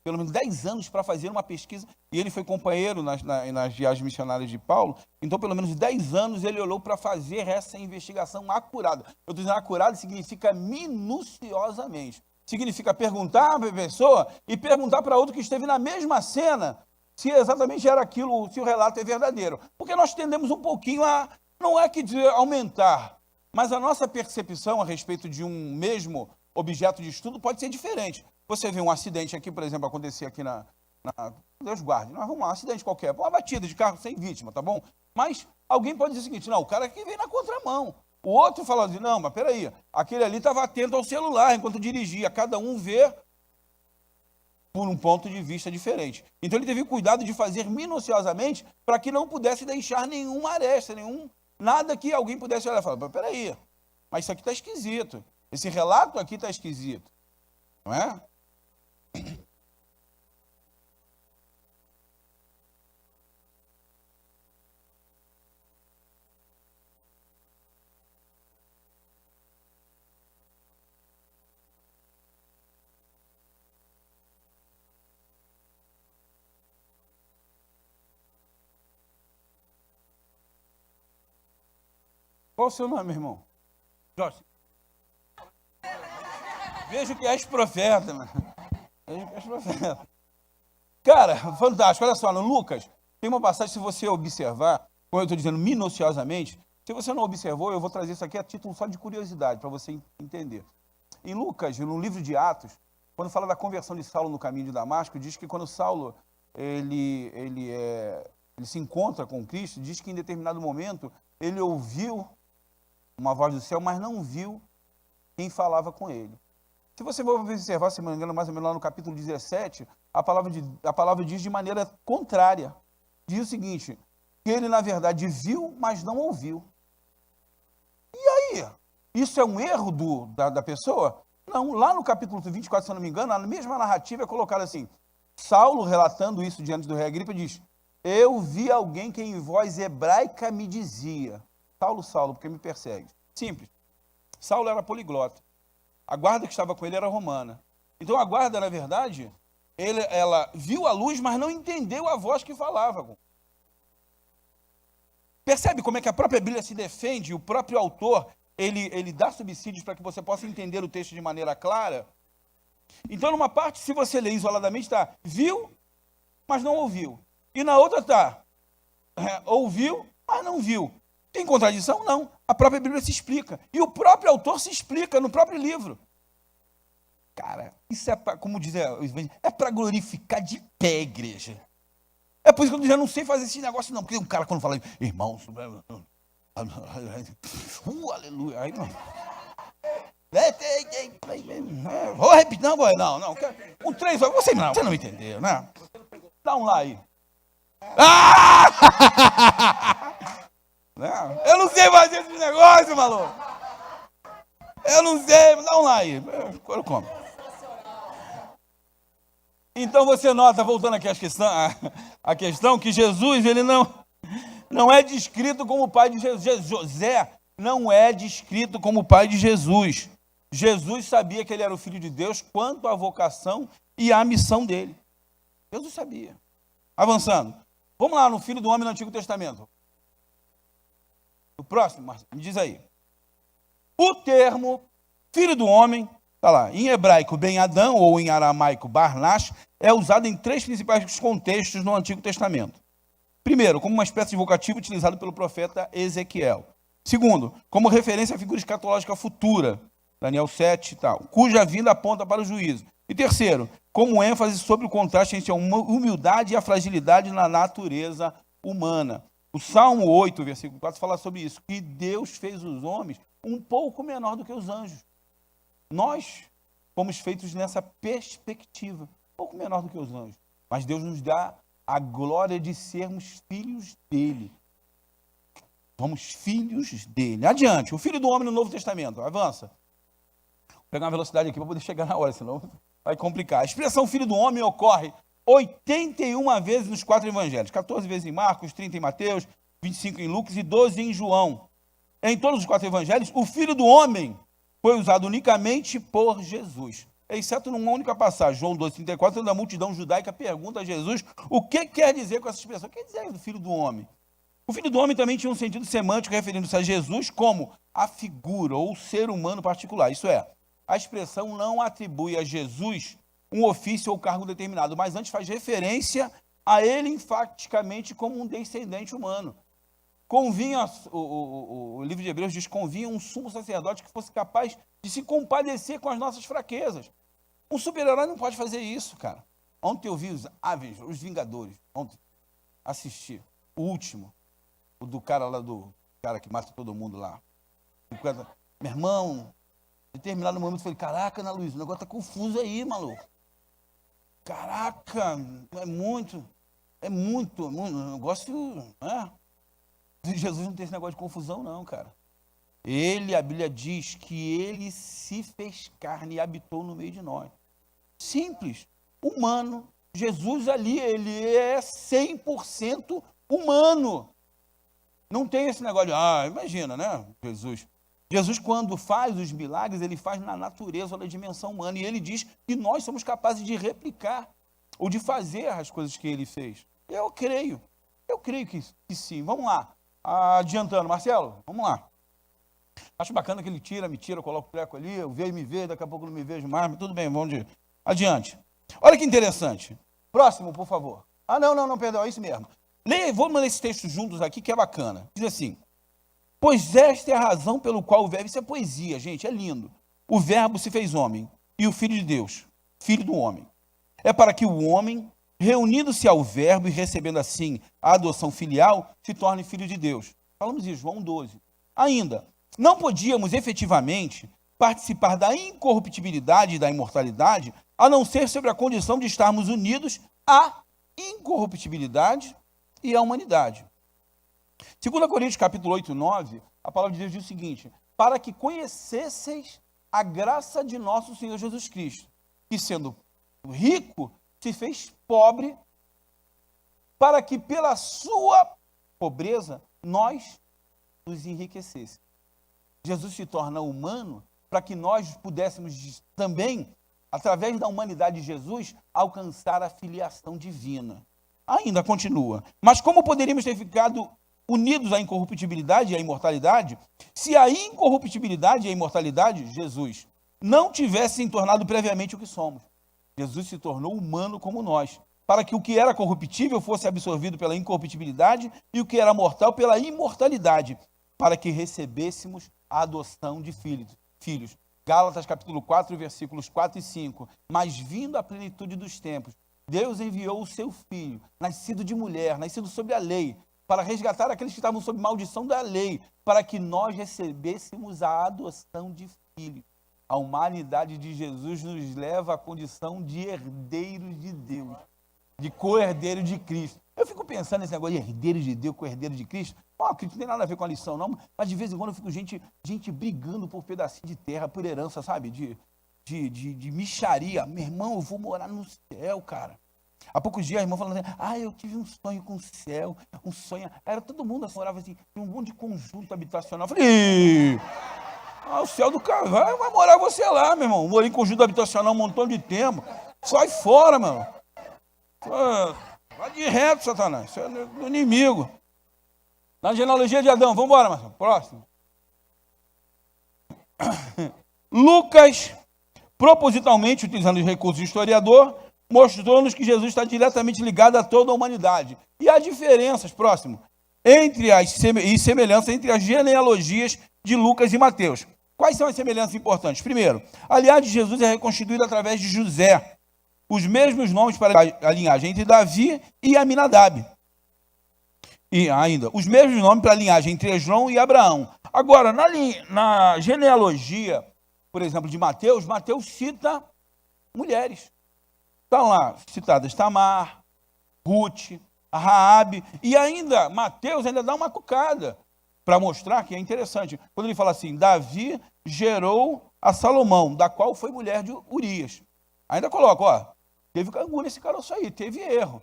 Pelo menos 10 anos para fazer uma pesquisa, e ele foi companheiro nas viagens missionárias de Paulo, então pelo menos 10 anos ele olhou para fazer essa investigação acurada. Eu estou dizendo acurada significa minuciosamente. Significa perguntar para a pessoa e perguntar para outro que esteve na mesma cena se exatamente era aquilo, se o relato é verdadeiro. Porque nós tendemos um pouquinho a, não é que dizer aumentar, mas a nossa percepção a respeito de um mesmo objeto de estudo pode ser diferente. Você vê um acidente aqui, por exemplo, acontecer aqui Deus guarde, nós vamos lá, um acidente qualquer, uma batida de carro sem vítima, tá bom? Mas alguém pode dizer o seguinte, não, o cara aqui veio na contramão. O outro fala assim, não, mas peraí, aquele ali estava atento ao celular enquanto dirigia. Cada um vê por um ponto de vista diferente. Então ele teve cuidado de fazer minuciosamente para que não pudesse deixar nenhuma aresta, nada que alguém pudesse olhar e falar, peraí, mas isso aqui está esquisito. Esse relato aqui está esquisito, não é? Qual o seu nome, irmão? Jorge. Vejo que és profeta, mano. Vejo que és profeta. Cara, fantástico. Olha só, no Lucas, tem uma passagem, se você observar, como eu estou dizendo minuciosamente, se você não observou, eu vou trazer isso aqui a título só de curiosidade, para você entender. Em Lucas, no livro de Atos, quando fala da conversão de Saulo no caminho de Damasco, diz que quando Saulo ele se encontra com Cristo, diz que em determinado momento ele ouviu uma voz do céu, mas não viu quem falava com ele. Se você for observar, se não me engano, mais ou menos lá no capítulo 17, a palavra diz de maneira contrária. Diz o seguinte, que ele na verdade viu, mas não ouviu. E aí? Isso é um erro da pessoa? Não, lá no capítulo 24, se eu não me engano, a mesma narrativa é colocada assim, Saulo, relatando isso diante do rei Agripa, diz, eu vi alguém que em voz hebraica me dizia, Saulo, Saulo, porque me persegue. Simples. Saulo era poliglota. A guarda que estava com ele era romana. Então a guarda, na verdade, ela viu a luz, mas não entendeu a voz que falava. Percebe como é que a própria Bíblia se defende, o próprio autor, ele dá subsídios para que você possa entender o texto de maneira clara? Então, numa parte, se você ler isoladamente, está viu, mas não ouviu. E na outra está ouviu, mas não viu. Tem contradição? Não. A própria Bíblia se explica. E o próprio autor se explica no próprio livro. Cara, isso é para, como diz, é para glorificar de pé a igreja. É por isso que eu já não sei fazer esse negócio, não. Porque um cara, quando fala, irmãos, aleluia. Aí, não. Vou repetir, não. Com 3 horas, você não entendeu, né? Dá um lá aí. Eu não sei fazer esse negócio, maluco. Eu não sei, dá um lá aí. Eu como. Então você nota, voltando aqui a questão que Jesus, ele não é descrito como o pai de Jesus. José não é descrito como o pai de Jesus. Jesus sabia que ele era o filho de Deus quanto à vocação e à missão dele. Jesus sabia. Avançando. Vamos lá no Filho do Homem no Antigo Testamento. O próximo, Marcelo, me diz aí. O termo Filho do Homem, está lá, em hebraico Ben Adão ou em aramaico Barnash, é usado em 3 principais contextos no Antigo Testamento. Primeiro, como uma espécie de vocativo utilizado pelo profeta Ezequiel. Segundo, como referência à figura escatológica futura, Daniel 7 e tal, cuja vinda aponta para o juízo. E terceiro, como ênfase sobre o contraste entre a humildade e a fragilidade na natureza humana. O Salmo 8, versículo 4, fala sobre isso, que Deus fez os homens um pouco menor do que os anjos. Nós fomos feitos nessa perspectiva, um pouco menor do que os anjos. Mas Deus nos dá a glória de sermos filhos dele. Somos filhos dele. Adiante, o Filho do Homem no Novo Testamento. Avança. Vou pegar uma velocidade aqui para poder chegar na hora, senão vai complicar. A expressão Filho do Homem ocorre 81 vezes nos 4 evangelhos. 14 vezes em Marcos, 30 em Mateus, 25 em Lucas e 12 em João. Em todos os 4 evangelhos, o Filho do Homem foi usado unicamente por Jesus. Exceto numa única passagem, João 12:34, quando a multidão judaica pergunta a Jesus o que quer dizer com essa expressão. O que quer dizer do Filho do Homem? O Filho do Homem também tinha um sentido semântico referindo-se a Jesus como a figura ou ser humano particular. Isso é, a expressão não atribui a Jesus um ofício ou cargo determinado, mas antes faz referência a ele enfaticamente como um descendente humano. Convinha, o livro de Hebreus diz, convinha um sumo sacerdote que fosse capaz de se compadecer com as nossas fraquezas. Um super-herói não pode fazer isso, cara. Ontem eu vi os Avengers, os Vingadores, ontem assisti, o último, o do cara lá, do cara que mata todo mundo lá. Meu irmão, em determinado momento eu falei, caraca, Ana Luísa, o negócio tá confuso aí, maluco. Caraca, é muito, um negócio, né? Jesus não tem esse negócio de confusão, não, cara. A Bíblia diz que ele se fez carne e habitou no meio de nós. Simples, humano. Jesus ali, ele é 100% humano. Não tem esse negócio de, imagina, né, Jesus, quando faz os milagres, ele faz na natureza, na dimensão humana. E ele diz que nós somos capazes de replicar ou de fazer as coisas que ele fez. Eu creio que sim. Vamos lá. Adiantando, Marcelo, vamos lá. Acho bacana que ele me tira, coloca o treco ali, eu vejo e me vejo, daqui a pouco eu não me vejo mais, mas tudo bem, vamos adiante. Olha que interessante. Próximo, por favor. Não, perdão, é isso mesmo. Vamos ler esse texto juntos aqui, que é bacana. Diz assim, pois esta é a razão pelo qual o verbo, isso é poesia, gente, é lindo. O verbo se fez homem, e o Filho de Deus, Filho do homem. É para que o homem, reunindo-se ao verbo e recebendo assim a adoção filial, se torne filho de Deus. Falamos em João 12. Ainda, não podíamos efetivamente participar da incorruptibilidade e da imortalidade, a não ser sobre a condição de estarmos unidos à incorruptibilidade e à humanidade. 2 Coríntios capítulo 8, 9, a palavra de Deus diz o seguinte, para que conhecesseis a graça de nosso Senhor Jesus Cristo, que sendo rico, se fez pobre, para que pela sua pobreza nós nos enriquecêssemos. Jesus se torna humano para que nós pudéssemos também, através da humanidade de Jesus, alcançar a filiação divina. Ainda continua. Mas como poderíamos ter ficado unidos à incorruptibilidade e à imortalidade, se a incorruptibilidade e a imortalidade, Jesus, não tivessem tornado previamente o que somos? Jesus se tornou humano como nós, para que o que era corruptível fosse absorvido pela incorruptibilidade e o que era mortal pela imortalidade, para que recebêssemos a adoção de filhos. Gálatas capítulo 4, versículos 4 e 5. Mas vindo a plenitude dos tempos, Deus enviou o seu Filho, nascido de mulher, nascido sob a lei, para resgatar aqueles que estavam sob maldição da lei, para que nós recebêssemos a adoção de filhos. A humanidade de Jesus nos leva à condição de herdeiros de Deus, de co-herdeiro de Cristo. Eu fico pensando nesse negócio de herdeiro de Deus, co-herdeiro de Cristo. Cristo não tem nada a ver com a lição, não, mas de vez em quando eu fico gente brigando por pedacinho de terra, por herança, sabe? De micharia. Meu irmão, eu vou morar no céu, cara. Há poucos dias a irmã falando assim, eu tive um sonho com o céu, um sonho. Era todo mundo assim, morava assim, um monte de conjunto habitacional. Eu falei, o céu do cara, vai morar você lá, meu irmão. Morei em conjunto habitacional um montão de tempo. Sai fora, mano. Vai de reto, Satanás. Isso é do inimigo. Na genealogia de Adão. Vamos embora, Marcelo. Próximo. Lucas, propositalmente, utilizando os recursos do historiador, mostrou-nos que Jesus está diretamente ligado a toda a humanidade. E há diferenças, próximo, e semelhanças entre as genealogias de Lucas e Mateus. Quais são as semelhanças importantes? Primeiro, a linhagem de Jesus é reconstituída através de José. Os mesmos nomes para a linhagem entre Davi e Aminadab. E ainda, os mesmos nomes para a linhagem entre Esrom e Abraão. Agora, na genealogia, por exemplo, de Mateus, Mateus cita mulheres. Estão lá citadas Tamar, Ruth, a Raabe, e ainda, Mateus ainda dá uma cucada, para mostrar que é interessante. Quando ele fala assim, Davi gerou a Salomão, da qual foi mulher de Urias. Ainda coloca, ó, teve cangu nesse caroço aí, teve erro.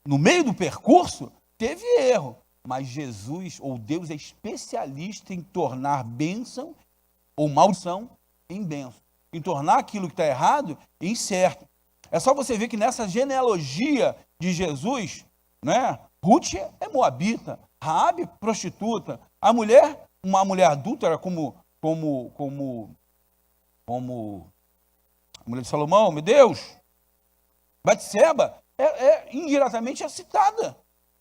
No meio do percurso, teve erro. Mas Jesus, ou Deus, é especialista em tornar bênção ou maldição em bênção. Em tornar aquilo que está errado em certo. É só você ver que nessa genealogia de Jesus, né, Ruth é moabita, Raabe, prostituta. A mulher, uma mulher adúltera como a mulher de Salomão, meu Deus. Batseba indiretamente é citada.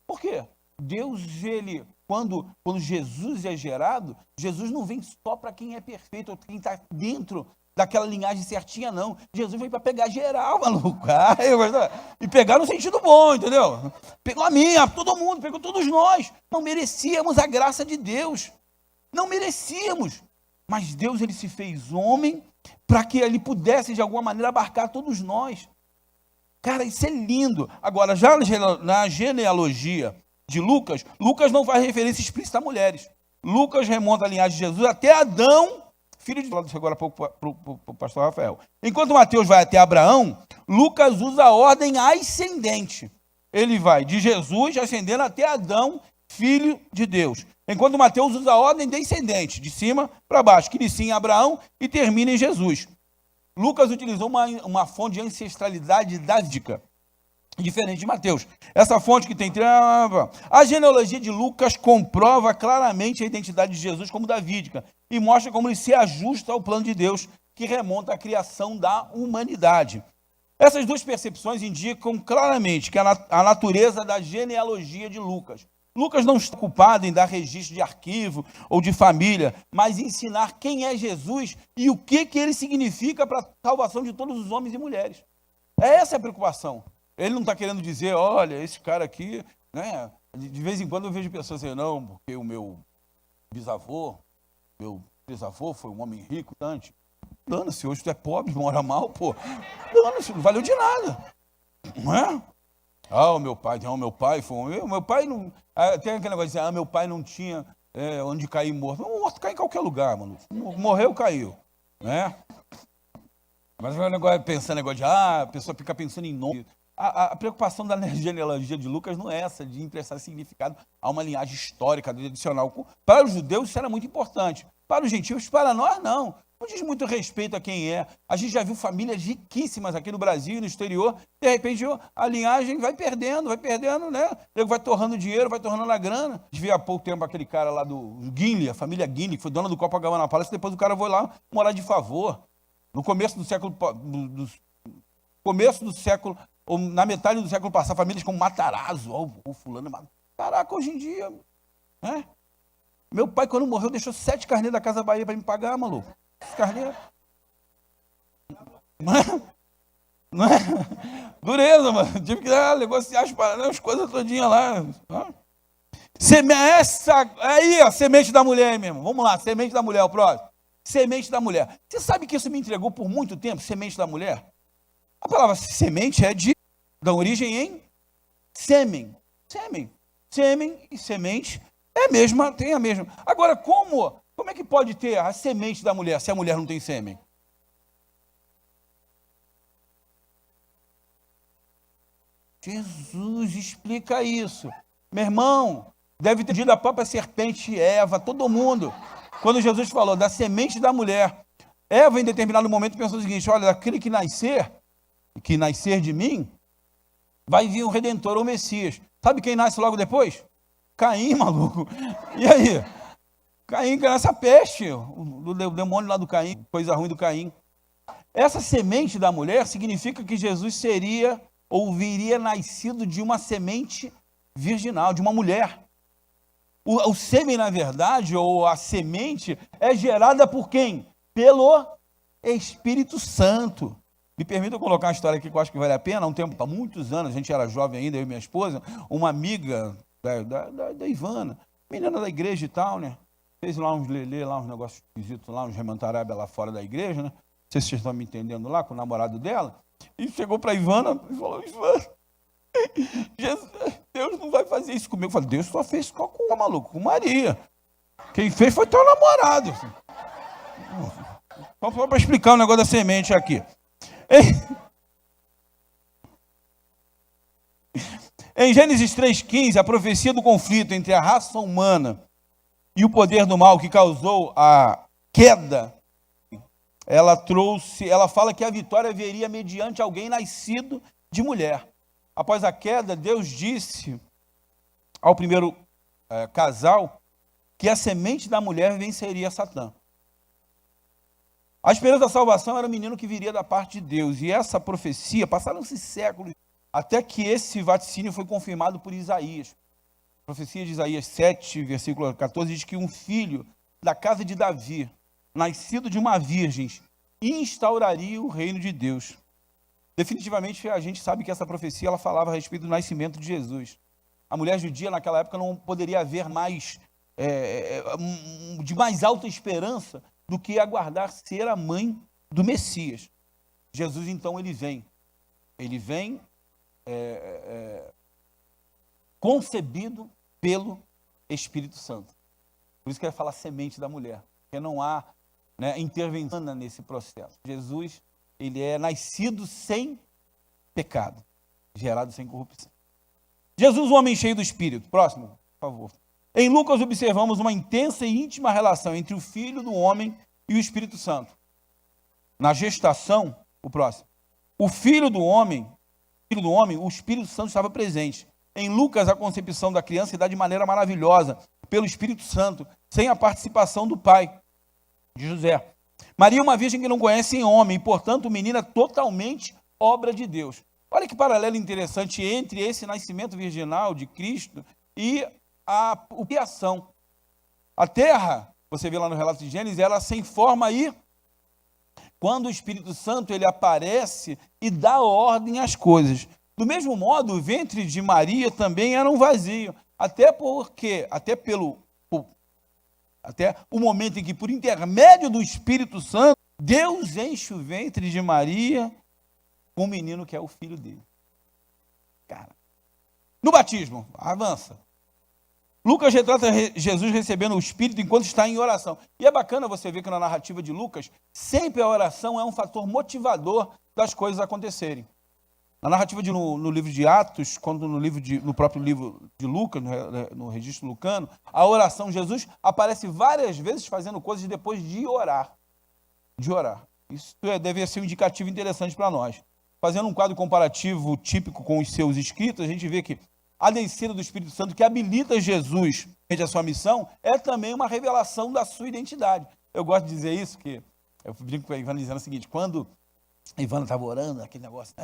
Por quê? Deus, ele, quando Jesus é gerado, Jesus não vem só para quem é perfeito, ou quem está dentro daquela linhagem certinha, não. Jesus veio para pegar geral, maluco. E pegar no sentido bom, entendeu? Pegou a minha, todo mundo, pegou todos nós. Não merecíamos a graça de Deus. Não merecíamos. Mas Deus, ele se fez homem para que ele pudesse, de alguma maneira, abarcar todos nós. Cara, isso é lindo. Agora, já na genealogia de Lucas, Lucas não faz referência explícita a mulheres. Lucas remonta a linhagem de Jesus até Adão, filho de Deus, agora para o pastor Rafael. Enquanto Mateus vai até Abraão, Lucas usa a ordem ascendente. Ele vai de Jesus ascendendo até Adão, filho de Deus. Enquanto Mateus usa a ordem descendente, de cima para baixo, que inicia em Abraão e termina em Jesus. Lucas utilizou uma fonte de ancestralidade davídica, diferente de Mateus. Essa fonte que tem... A genealogia de Lucas comprova claramente a identidade de Jesus como davídica e mostra como ele se ajusta ao plano de Deus que remonta à criação da humanidade. Essas duas percepções indicam claramente que a natureza da genealogia de Lucas. Lucas não está ocupado em dar registro de arquivo ou de família, mas em ensinar quem é Jesus e o que ele significa para a salvação de todos os homens e mulheres. Essa é a preocupação. Ele não está querendo dizer, olha, esse cara aqui, né? De vez em quando eu vejo pessoas dizendo, não, porque o meu bisavô foi um homem rico, tanto. Dana-se, hoje tu é pobre, mora mal, pô. Dana-se, não valeu de nada. Não é? O meu pai foi meu pai não... Tem aquele negócio de dizer, meu pai não tinha onde cair morto. Morto cai em qualquer lugar, mano. Morreu, caiu. Né? Mas o negócio de a pessoa fica pensando em nome. A preocupação da genealogia de Lucas não é essa, de emprestar significado a uma linhagem histórica, tradicional. Para os judeus isso era muito importante. Para os gentios, para nós, não. Não diz muito respeito a quem é. A gente já viu famílias riquíssimas aqui no Brasil e no exterior. De repente, a linhagem vai perdendo, né? Ele vai torrando dinheiro, vai torrando a grana. A gente viu há pouco tempo aquele cara lá do Guinle, a família Guinle, que foi dona do Copacabana Palace, depois o cara foi lá morar de favor. No começo do século, ou na metade do século passado, famílias como Matarazzo, o fulano. Caraca, hoje em dia, né? Meu pai, quando morreu, deixou 7 carnês da Casa Bahia para me pagar, maluco. Esse carneiro. Não é? Dureza, mano. Tive que negociar as coisas todinhas lá. Aí, ó, semente da mulher mesmo. Vamos lá, semente da mulher, o próximo. Semente da mulher. Você sabe que isso me entregou por muito tempo, semente da mulher? A palavra semente é da origem em sêmen. Sêmen e semente tem a mesma. Agora, como é que pode ter a semente da mulher se a mulher não tem sêmen? Jesus explica isso. Meu irmão, deve ter dito a própria serpente Eva, todo mundo. Quando Jesus falou da semente da mulher, Eva em determinado momento pensou o seguinte, olha, daquele que nascer de mim, vai vir um Redentor, o Messias. Sabe quem nasce logo depois? Caim, maluco. E aí? Caim caiu nessa peste, o demônio lá do Caim, coisa ruim do Caim. Essa semente da mulher significa que Jesus seria ou viria nascido de uma semente virginal, de uma mulher. O sêmen, na verdade, ou a semente, é gerada por quem? Pelo Espírito Santo. Me permita colocar uma história aqui que eu acho que vale a pena. Há muitos anos, a gente era jovem ainda, eu e minha esposa, uma amiga da Ivana, menina da igreja e tal, né? Fez lá uns lelê, lá uns negócios esquisitos, lá uns remantarábia lá fora da igreja, né? Não sei se vocês estão me entendendo lá, com o namorado dela. E chegou para a Ivana e falou, Ivana, Deus não vai fazer isso comigo. Eu falei, Deus só fez isso com maluco, com Maria. Quem fez foi teu namorado. Só para explicar o negócio da semente aqui. Em Gênesis 3,15, a profecia do conflito entre a raça humana e o poder do mal que causou a queda, ela fala que a vitória viria mediante alguém nascido de mulher. Após a queda, Deus disse ao primeiro casal que a semente da mulher venceria Satã. A esperança da salvação era o menino que viria da parte de Deus. E essa profecia, passaram-se séculos, até que esse vaticínio foi confirmado por Isaías. A profecia de Isaías 7, versículo 14, diz que um filho da casa de Davi, nascido de uma virgem, instauraria o reino de Deus. Definitivamente, a gente sabe que essa profecia ela falava a respeito do nascimento de Jesus. A mulher judia, naquela época, não poderia haver mais, de mais alta esperança do que aguardar ser a mãe do Messias. Jesus, então, ele vem concebido pelo Espírito Santo. Por isso que ele fala semente da mulher, porque não há intervenção nesse processo. Jesus, ele é nascido sem pecado, gerado sem corrupção. Jesus, um homem cheio do Espírito. Próximo, por favor. Em Lucas observamos uma intensa e íntima relação entre o Filho do homem e o Espírito Santo. Na gestação, o próximo. O Filho do homem, o Espírito Santo estava presente. Em Lucas, a concepção da criança se dá de maneira maravilhosa, pelo Espírito Santo, sem a participação do pai, de José. Maria é uma virgem que não conhece homem, e, portanto, menina totalmente obra de Deus. Olha que paralelo interessante entre esse nascimento virginal de Cristo e a criação. A terra, você vê lá no relato de Gênesis, ela sem forma e quando o Espírito Santo ele aparece e dá ordem às coisas. Do mesmo modo, o ventre de Maria também era um vazio, até o momento em que, por intermédio do Espírito Santo, Deus enche o ventre de Maria com um menino que é o filho dele. Cara, no batismo, avança. Lucas retrata Jesus recebendo o Espírito enquanto está em oração. E é bacana você ver que na narrativa de Lucas, sempre a oração é um fator motivador das coisas acontecerem. Na narrativa no livro de Atos, quando no próprio livro de Lucas, no registro lucano, a oração, Jesus aparece várias vezes fazendo coisas depois de orar. Isso deve ser um indicativo interessante para nós. Fazendo um quadro comparativo típico com os seus escritos, a gente vê que a descida do Espírito Santo que habilita Jesus a sua missão é também uma revelação da sua identidade. Eu gosto de dizer isso, que eu brinco com a Ivana dizendo o seguinte, quando a Ivana estava orando, aquele negócio,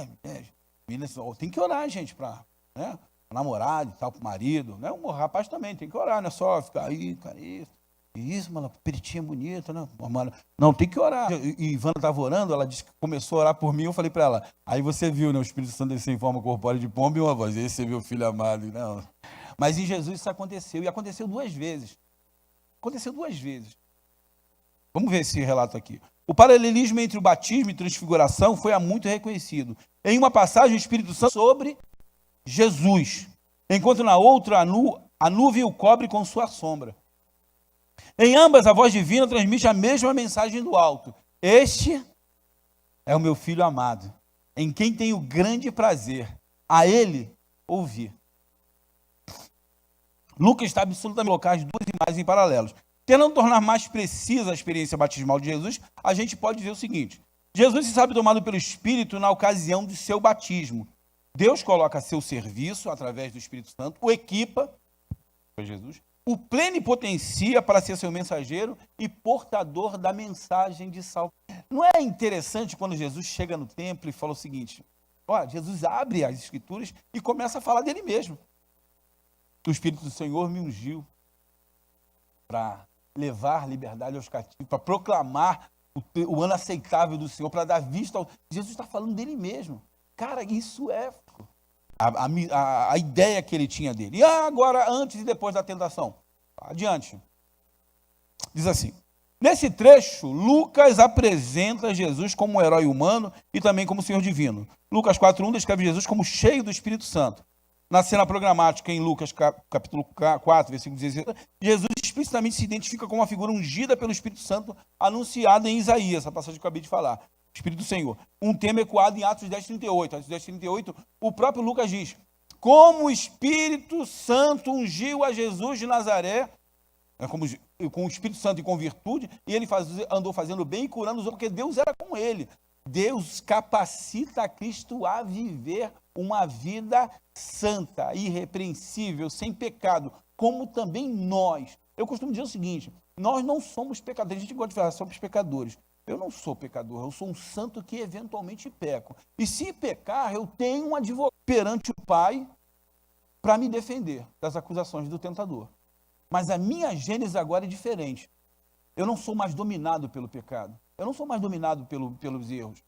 tem que orar, gente, para namorado e tal, para o marido, né? O rapaz também tem que orar, não é só ficar aí, cara, isso, mano, peritinha bonita, né? Não, tem que orar. E Ivana estava orando, ela disse que começou a orar por mim, eu falei para ela, aí você viu, né, o Espírito Santo descer em forma corpórea de pomba e uma voz, esse é meu filho amado, não. Mas em Jesus isso aconteceu, e aconteceu duas vezes. Vamos ver esse relato aqui. O paralelismo entre o batismo e transfiguração foi há muito reconhecido. Em uma passagem, o Espírito Santo sobre Jesus, enquanto na outra a nuvem o cobre com sua sombra. Em ambas, a voz divina transmite a mesma mensagem do alto. Este é o meu filho amado, em quem tenho grande prazer, a ele ouvir. Lucas está absolutamente colocar as duas imagens em paralelos. Tentando tornar mais precisa a experiência batismal de Jesus, a gente pode dizer o seguinte: Jesus se sabe tomado pelo Espírito na ocasião de seu batismo. Deus coloca a seu serviço, através do Espírito Santo, o equipa, Jesus, o plenipotencia para ser seu mensageiro e portador da mensagem de salvação. Não é interessante quando Jesus chega no templo e fala o seguinte, Jesus abre as Escrituras e começa a falar dele mesmo. O Espírito do Senhor me ungiu para levar liberdade aos cativos, para proclamar o ano aceitável do Senhor, para dar vista ao... Jesus está falando dele mesmo. Cara, isso é a ideia que ele tinha dele. E agora, antes e depois da tentação. Adiante. Diz assim, Nesse trecho, Lucas apresenta Jesus como um herói humano e também como Senhor divino. Lucas 4:1 descreve Jesus como cheio do Espírito Santo. Na cena programática, em Lucas capítulo 4, versículo 16, Jesus explicitamente se identifica como uma figura ungida pelo Espírito Santo, anunciada em Isaías, essa passagem que eu acabei de falar, Espírito do Senhor. Um tema ecoado em Atos 10:38. Atos 10:38, o próprio Lucas diz, como o Espírito Santo ungiu a Jesus de Nazaré, com o Espírito Santo e com virtude, e ele andou fazendo bem e curando os outros, porque Deus era com ele. Deus capacita a Cristo a viver uma vida santa, irrepreensível, sem pecado, como também nós. Eu costumo dizer o seguinte, nós não somos pecadores, a gente gosta de falar, somos pecadores. Eu não sou pecador, eu sou um santo que eventualmente peco. E se pecar, eu tenho um advogado perante o Pai para me defender das acusações do tentador. Mas a minha gênese agora é diferente. Eu não sou mais dominado pelo pecado. Eu não sou mais dominado pelos erros.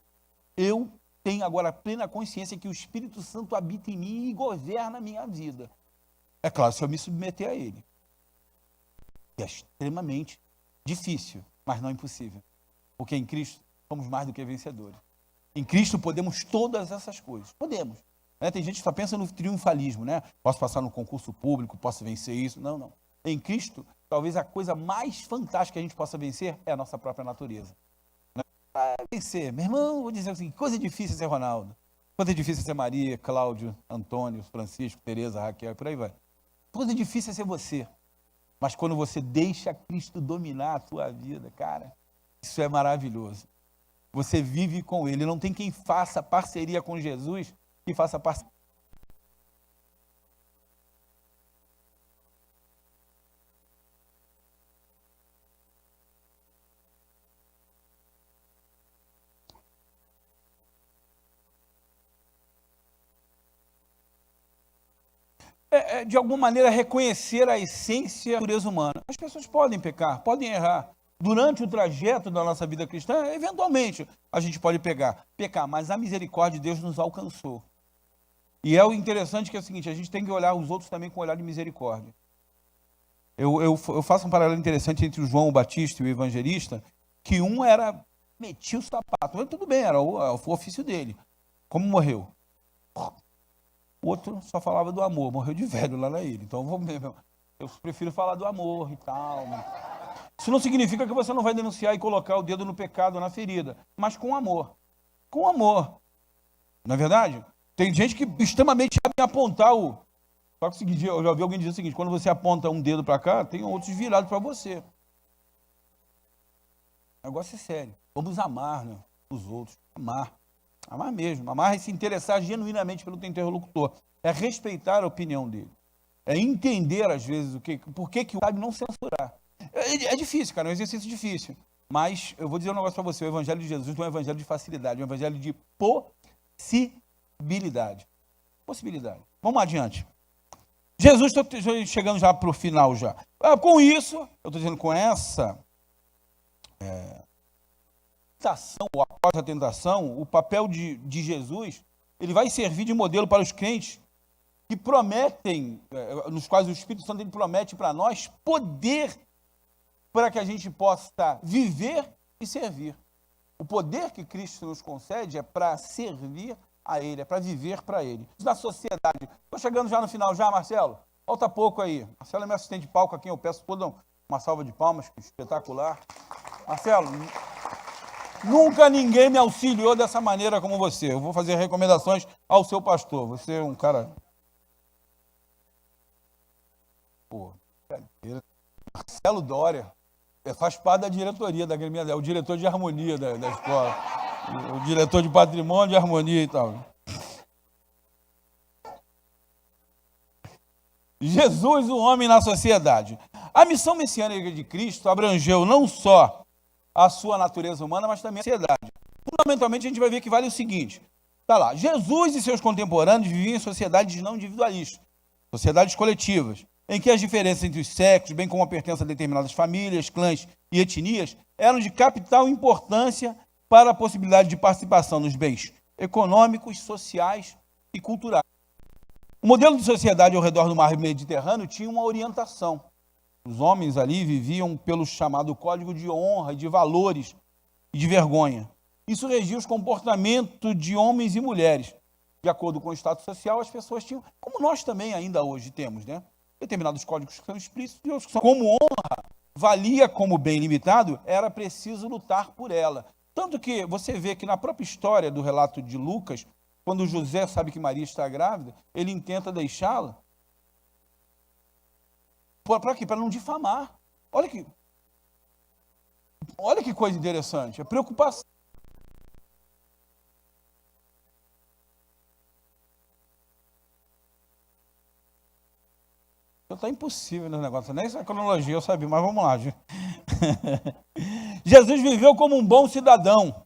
Eu tenho agora plena consciência que o Espírito Santo habita em mim e governa a minha vida. É claro, se eu me submeter a ele. É extremamente difícil, mas não impossível. Porque em Cristo somos mais do que vencedores. Em Cristo podemos todas essas coisas. Podemos. Tem gente que só pensa no triunfalismo, né? Posso passar no concurso público, posso vencer isso. Não, não. Em Cristo, talvez a coisa mais fantástica que a gente possa vencer é a nossa própria natureza. Para vencer, meu irmão, vou dizer assim, coisa difícil ser Ronaldo, coisa difícil ser Maria, Cláudio, Antônio, Francisco, Tereza, Raquel, por aí vai. Coisa difícil é ser você. Mas quando você deixa Cristo dominar a tua vida, cara, isso é maravilhoso. Você vive com Ele. Não tem quem faça parceria com Jesus que faça parceria. De alguma maneira, reconhecer a essência da natureza humana. As pessoas podem pecar, podem errar. Durante o trajeto da nossa vida cristã, eventualmente, a gente pode pecar, mas a misericórdia de Deus nos alcançou. E é o interessante que é o seguinte, a gente tem que olhar os outros também com um olhar de misericórdia. Eu faço um paralelo interessante entre o João o Batista e o evangelista, que um metia o sapato, mas tudo bem, era o ofício dele. Como morreu? O outro só falava do amor, morreu de velho lá na ilha. Então, eu prefiro falar do amor e tal. Isso não significa que você não vai denunciar e colocar o dedo no pecado, na ferida, mas com amor. Com amor. Não é verdade? Tem gente que extremamente sabe apontar o... Só que o seguinte, eu já ouvi alguém dizer o seguinte, quando você aponta um dedo para cá, tem outros virados para você. O negócio é sério. Vamos amar, né, os outros. Amar. Amar mesmo. Amar é se interessar genuinamente pelo teu interlocutor. É respeitar a opinião dele. É entender, às vezes, por que o sabe não censurar. É difícil, cara, é um exercício difícil. Mas eu vou dizer um negócio para você. O evangelho de Jesus não é um evangelho de facilidade, é um evangelho de possibilidade. Possibilidade. Vamos adiante. Jesus, estou chegando já para o final já. Com isso, eu estou dizendo com essa tentação, ou após a tentação, o papel de Jesus, ele vai servir de modelo para os crentes que prometem, nos quais o Espírito Santo ele promete para nós poder para que a gente possa viver e servir. O poder que Cristo nos concede é para servir a Ele, é para viver para Ele. Na sociedade. Estou chegando já no final já, Marcelo. Falta pouco aí. Marcelo é meu assistente de palco aqui, eu peço toda uma salva de palmas, que espetacular. Marcelo, nunca ninguém me auxiliou dessa maneira como você. Eu vou fazer recomendações ao seu pastor. Você é um cara... Pô, Marcelo Dória. Faz parte da diretoria da Grêmio, é o diretor de harmonia da escola, o diretor de patrimônio de harmonia e tal. Jesus, o homem na sociedade. A missão messiânica de Cristo abrangeu não só a sua natureza humana, mas também a sociedade. Fundamentalmente, a gente vai ver que vale o seguinte, tá lá, Jesus e seus contemporâneos viviam em sociedades não individualistas, sociedades coletivas, em que as diferenças entre os sexos, bem como a pertença a determinadas famílias, clãs e etnias, eram de capital importância para a possibilidade de participação nos bens econômicos, sociais e culturais. O modelo de sociedade ao redor do mar Mediterrâneo tinha uma orientação. Os homens ali viviam pelo chamado código de honra, de valores e de vergonha. Isso regia os comportamentos de homens e mulheres. De acordo com o status social, as pessoas tinham, como nós também ainda hoje temos, né? Determinados códigos que são explícitos e outros que são. Como honra valia como bem limitado, era preciso lutar por ela. Tanto que você vê que na própria história do relato de Lucas, quando José sabe que Maria está grávida, ele intenta deixá-la. Para quê? Para não difamar. Olha que coisa interessante. A preocupação. Está impossível no negócio. Nem essa cronologia eu sabia, mas vamos lá. Jesus viveu como um bom cidadão.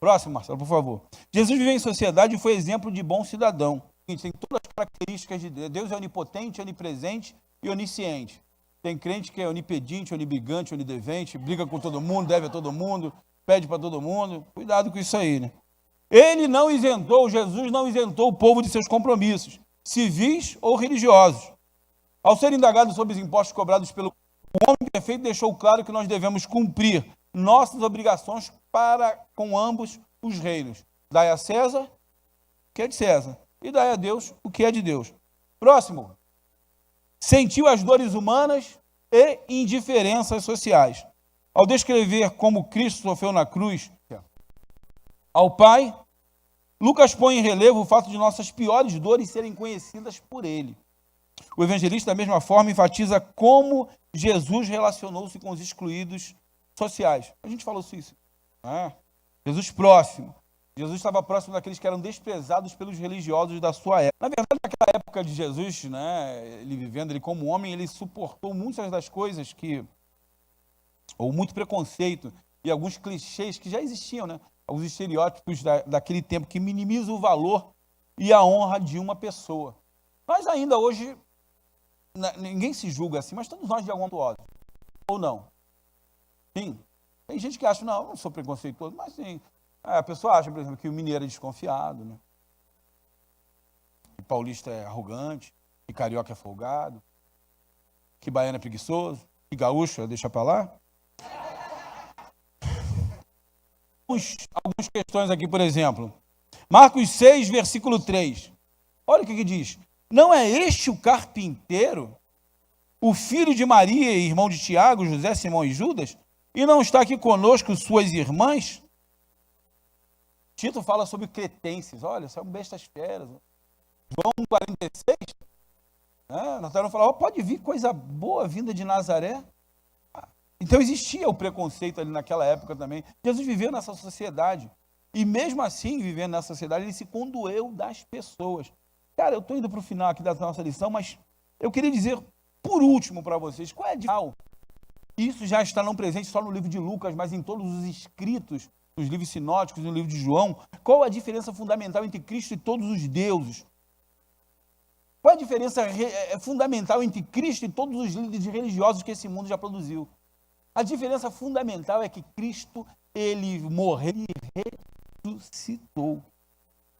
Próximo, Marcelo, por favor. Jesus viveu em sociedade e foi exemplo de bom cidadão. Tem todas as características de Deus. Deus é onipotente, onipresente e onisciente. Tem crente que é onipedinte, onibrigante, onidevente, briga com todo mundo, deve a todo mundo, pede para todo mundo. Cuidado com isso aí, né? Jesus não isentou o povo de seus compromissos, civis ou religiosos. Ao ser indagado sobre os impostos cobrados pelo homem perfeito, deixou claro que nós devemos cumprir nossas obrigações para com ambos os reinos. Dai a César o que é de César e dai a Deus o que é de Deus. Próximo. Sentiu as dores humanas e indiferenças sociais. Ao descrever como Cristo sofreu na cruz ao Pai, Lucas põe em relevo o fato de nossas piores dores serem conhecidas por Ele. O evangelista, da mesma forma, enfatiza como Jesus relacionou-se com os excluídos sociais. A gente falou isso. Jesus próximo. Jesus estava próximo daqueles que eram desprezados pelos religiosos da sua época. Na verdade, naquela época de Jesus, ele vivendo ele como homem, ele suportou muitas das coisas ou muito preconceito e alguns clichês que já existiam, alguns estereótipos daquele tempo que minimizam o valor e a honra de uma pessoa. Nós ainda hoje, ninguém se julga assim, mas todos nós de algum modo, ou não? Sim. Tem gente que acha, não sou preconceituoso, mas sim. A pessoa acha, por exemplo, que o mineiro é desconfiado, que paulista é arrogante, que carioca é folgado, que baiano é preguiçoso, que gaúcho deixa para lá. Algumas questões aqui, por exemplo. Marcos 6, versículo 3. Olha o que diz. Não é este o carpinteiro, o filho de Maria e irmão de Tiago, José, Simão e Judas? E não está aqui conosco suas irmãs? Tito fala sobre cretenses. Olha, são bestas feras. João 46. Nós estamos falando, pode vir coisa boa vinda de Nazaré. Então existia o preconceito ali naquela época também. Jesus viveu nessa sociedade. E mesmo assim, vivendo nessa sociedade, ele se condoeu das pessoas. Cara, eu estou indo para o final aqui da nossa lição, mas eu queria dizer, por último, para vocês, qual é a diferença? Isso já está não presente só no livro de Lucas, mas em todos os escritos, nos livros sinóticos, no livro de João. Qual a diferença fundamental entre Cristo e todos os deuses? Qual a diferença fundamental entre Cristo e todos os líderes religiosos que esse mundo já produziu? A diferença fundamental é que Cristo, ele morreu e ressuscitou.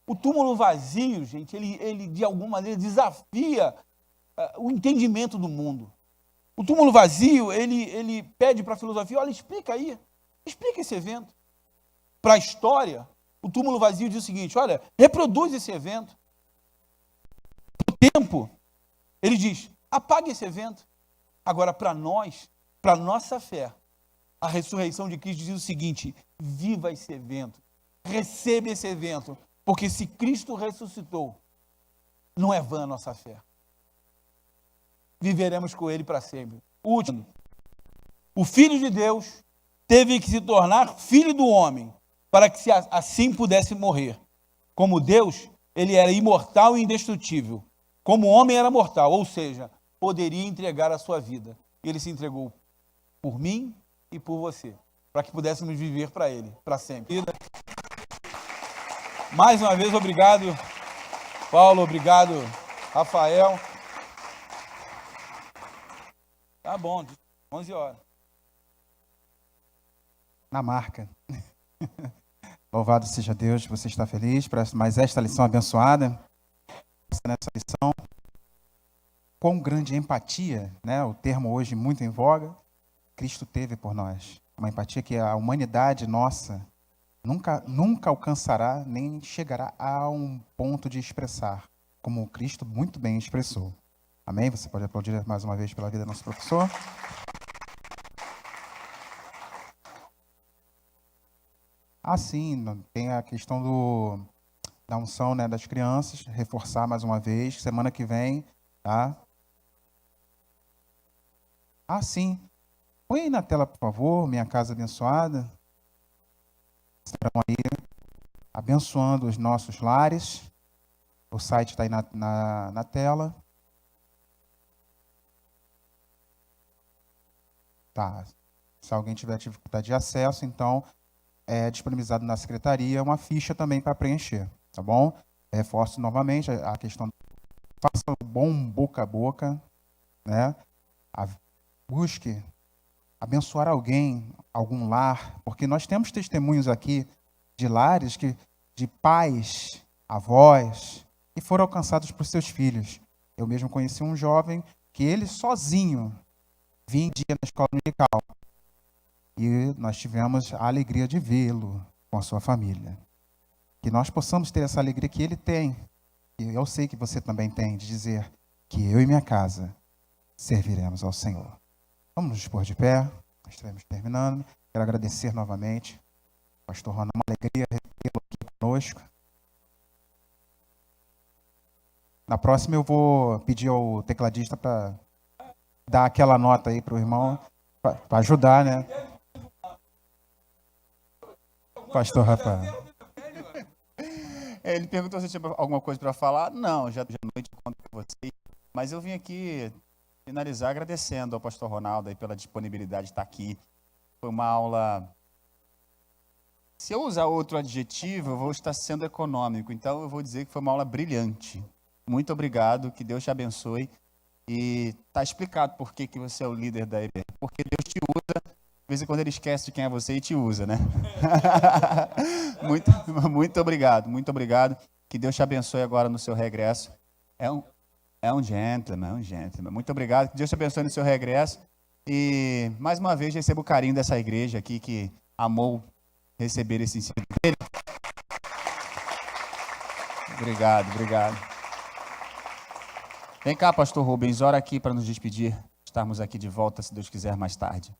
O túmulo vazio, gente, ele de alguma maneira desafia o entendimento do mundo. O túmulo vazio, ele pede para a filosofia, olha, explica aí, explica esse evento. Para a história, o túmulo vazio diz o seguinte, olha, reproduz esse evento. Para o tempo, ele diz, apague esse evento. Agora, para nós, para a nossa fé, a ressurreição de Cristo diz o seguinte, viva esse evento, receba esse evento, porque se Cristo ressuscitou, não é vã a nossa fé. Viveremos com Ele para sempre. Último, o Filho de Deus teve que se tornar filho do homem, para que assim pudesse morrer. Como Deus, ele era imortal e indestrutível. Como homem era mortal, ou seja, poderia entregar a sua vida. Ele se entregou por mim e por você, para que pudéssemos viver para Ele, para sempre. Mais uma vez, obrigado, Paulo, obrigado, Rafael. Tá bom, 11 horas. Na marca. Louvado seja Deus, você está feliz por mais esta lição abençoada. Nessa lição, quão grande empatia, né, o termo hoje muito em voga, Cristo teve por nós. Uma empatia que a humanidade nossa nunca alcançará, nem chegará a um ponto de expressar, como Cristo muito bem expressou. Amém? Você pode aplaudir mais uma vez pela vida do nosso professor. Sim, tem a questão da unção, né, das crianças, reforçar mais uma vez, semana que vem, tá? Sim. Põe aí na tela, por favor, Minha Casa Abençoada. Estarão aí abençoando os nossos lares. O site está aí na tela. Tá. Se alguém tiver dificuldade de acesso, então é disponibilizado na secretaria uma ficha também para preencher, tá bom? Reforço novamente a questão. Faça o bom boca a boca, né? Busque abençoar alguém, algum lar, porque nós temos testemunhos aqui de lares de pais, avós, que foram alcançados por seus filhos. Eu mesmo conheci um jovem que ele sozinho vendia na escola dominical. E nós tivemos a alegria de vê-lo com a sua família. Que nós possamos ter essa alegria que ele tem, e eu sei que você também tem, de dizer que eu e minha casa serviremos ao Senhor. Vamos nos dispor de pé, nós estaremos terminando. Quero agradecer novamente ao pastor Ronaldo, uma alegria recebê-lo aqui conosco. Na próxima eu vou pedir ao tecladista para dar aquela nota aí para o irmão, para ajudar, né? Pastor Rafael. Ele perguntou se eu tinha alguma coisa para falar. Não, já de noite eu conto com vocês. Mas eu vim aqui finalizar agradecendo ao pastor Ronaldo aí pela disponibilidade de estar aqui. Foi uma aula... Se eu usar outro adjetivo, eu vou estar sendo econômico. Então eu vou dizer que foi uma aula brilhante. Muito obrigado, que Deus te abençoe. E está explicado por que você é o líder da EB. Porque Deus te usa, de vez em quando ele esquece de quem é você e te usa, né? muito obrigado, muito obrigado. Que Deus te abençoe agora no seu regresso. É um gentleman, Muito obrigado, que Deus te abençoe no seu regresso. E, mais uma vez, receba o carinho dessa igreja aqui, que amou receber esse ensino dele. Obrigado. Vem cá, pastor Rubens, ora aqui para nos despedir. Estarmos aqui de volta, se Deus quiser, mais tarde.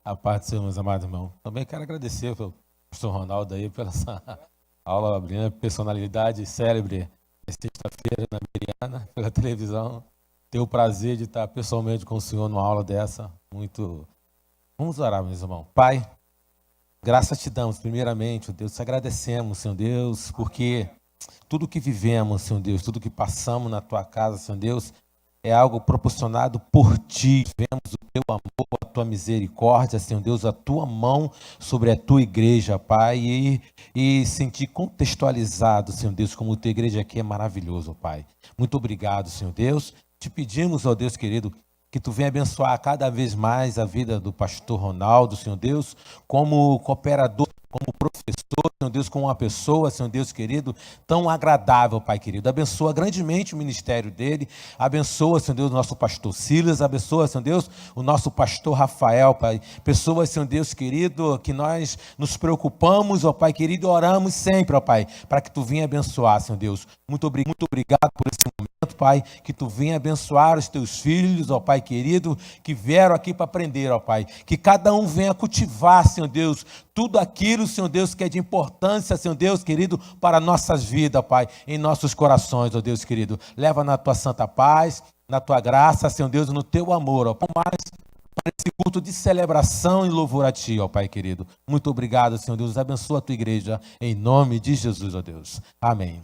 A paz do Senhor, meus amados irmãos. Também quero agradecer ao pastor Ronaldo aí pela essa aula brilhante, personalidade célebre, sexta-feira na Meriana, pela televisão. Ter o prazer de estar pessoalmente com o Senhor numa aula dessa. Muito. Vamos orar, meus irmãos. Pai, graças te damos, primeiramente, Deus, te agradecemos, Senhor Deus, porque tudo que vivemos, Senhor Deus, tudo que passamos na tua casa, Senhor Deus, é algo proporcionado por ti. Vemos o teu amor, a tua misericórdia, Senhor Deus, a tua mão sobre a tua igreja, Pai, e sentir contextualizado, Senhor Deus, como a tua igreja aqui é maravilhoso, Pai. Muito obrigado, Senhor Deus. Te pedimos, ó Deus querido, que tu venha abençoar cada vez mais a vida do pastor Ronaldo, Senhor Deus, como cooperador, como professor, Senhor Deus, como uma pessoa, Senhor Deus querido, tão agradável, Pai querido. Abençoa grandemente o ministério dele, abençoa, Senhor Deus, o nosso pastor Silas, abençoa, Senhor Deus, o nosso pastor Rafael, Pai. Pessoas, Senhor Deus querido, que nós nos preocupamos, ó Pai querido, e oramos sempre, ó Pai, para que tu venha abençoar, Senhor Deus. Muito obrigado por esse momento, Pai, que tu venha abençoar os teus filhos, ó Pai querido, que vieram aqui para aprender, ó Pai. Que cada um venha cultivar, Senhor Deus, tudo aquilo, Senhor Deus, que é de importância, Senhor Deus querido, para nossas vidas, Pai, em nossos corações, ó Deus querido. Leva na tua santa paz, na tua graça, Senhor Deus, no teu amor, ó Pai, mais para esse culto de celebração e louvor a ti, ó Pai querido. Muito obrigado, Senhor Deus. Abençoa a tua igreja, em nome de Jesus, ó Deus. Amém.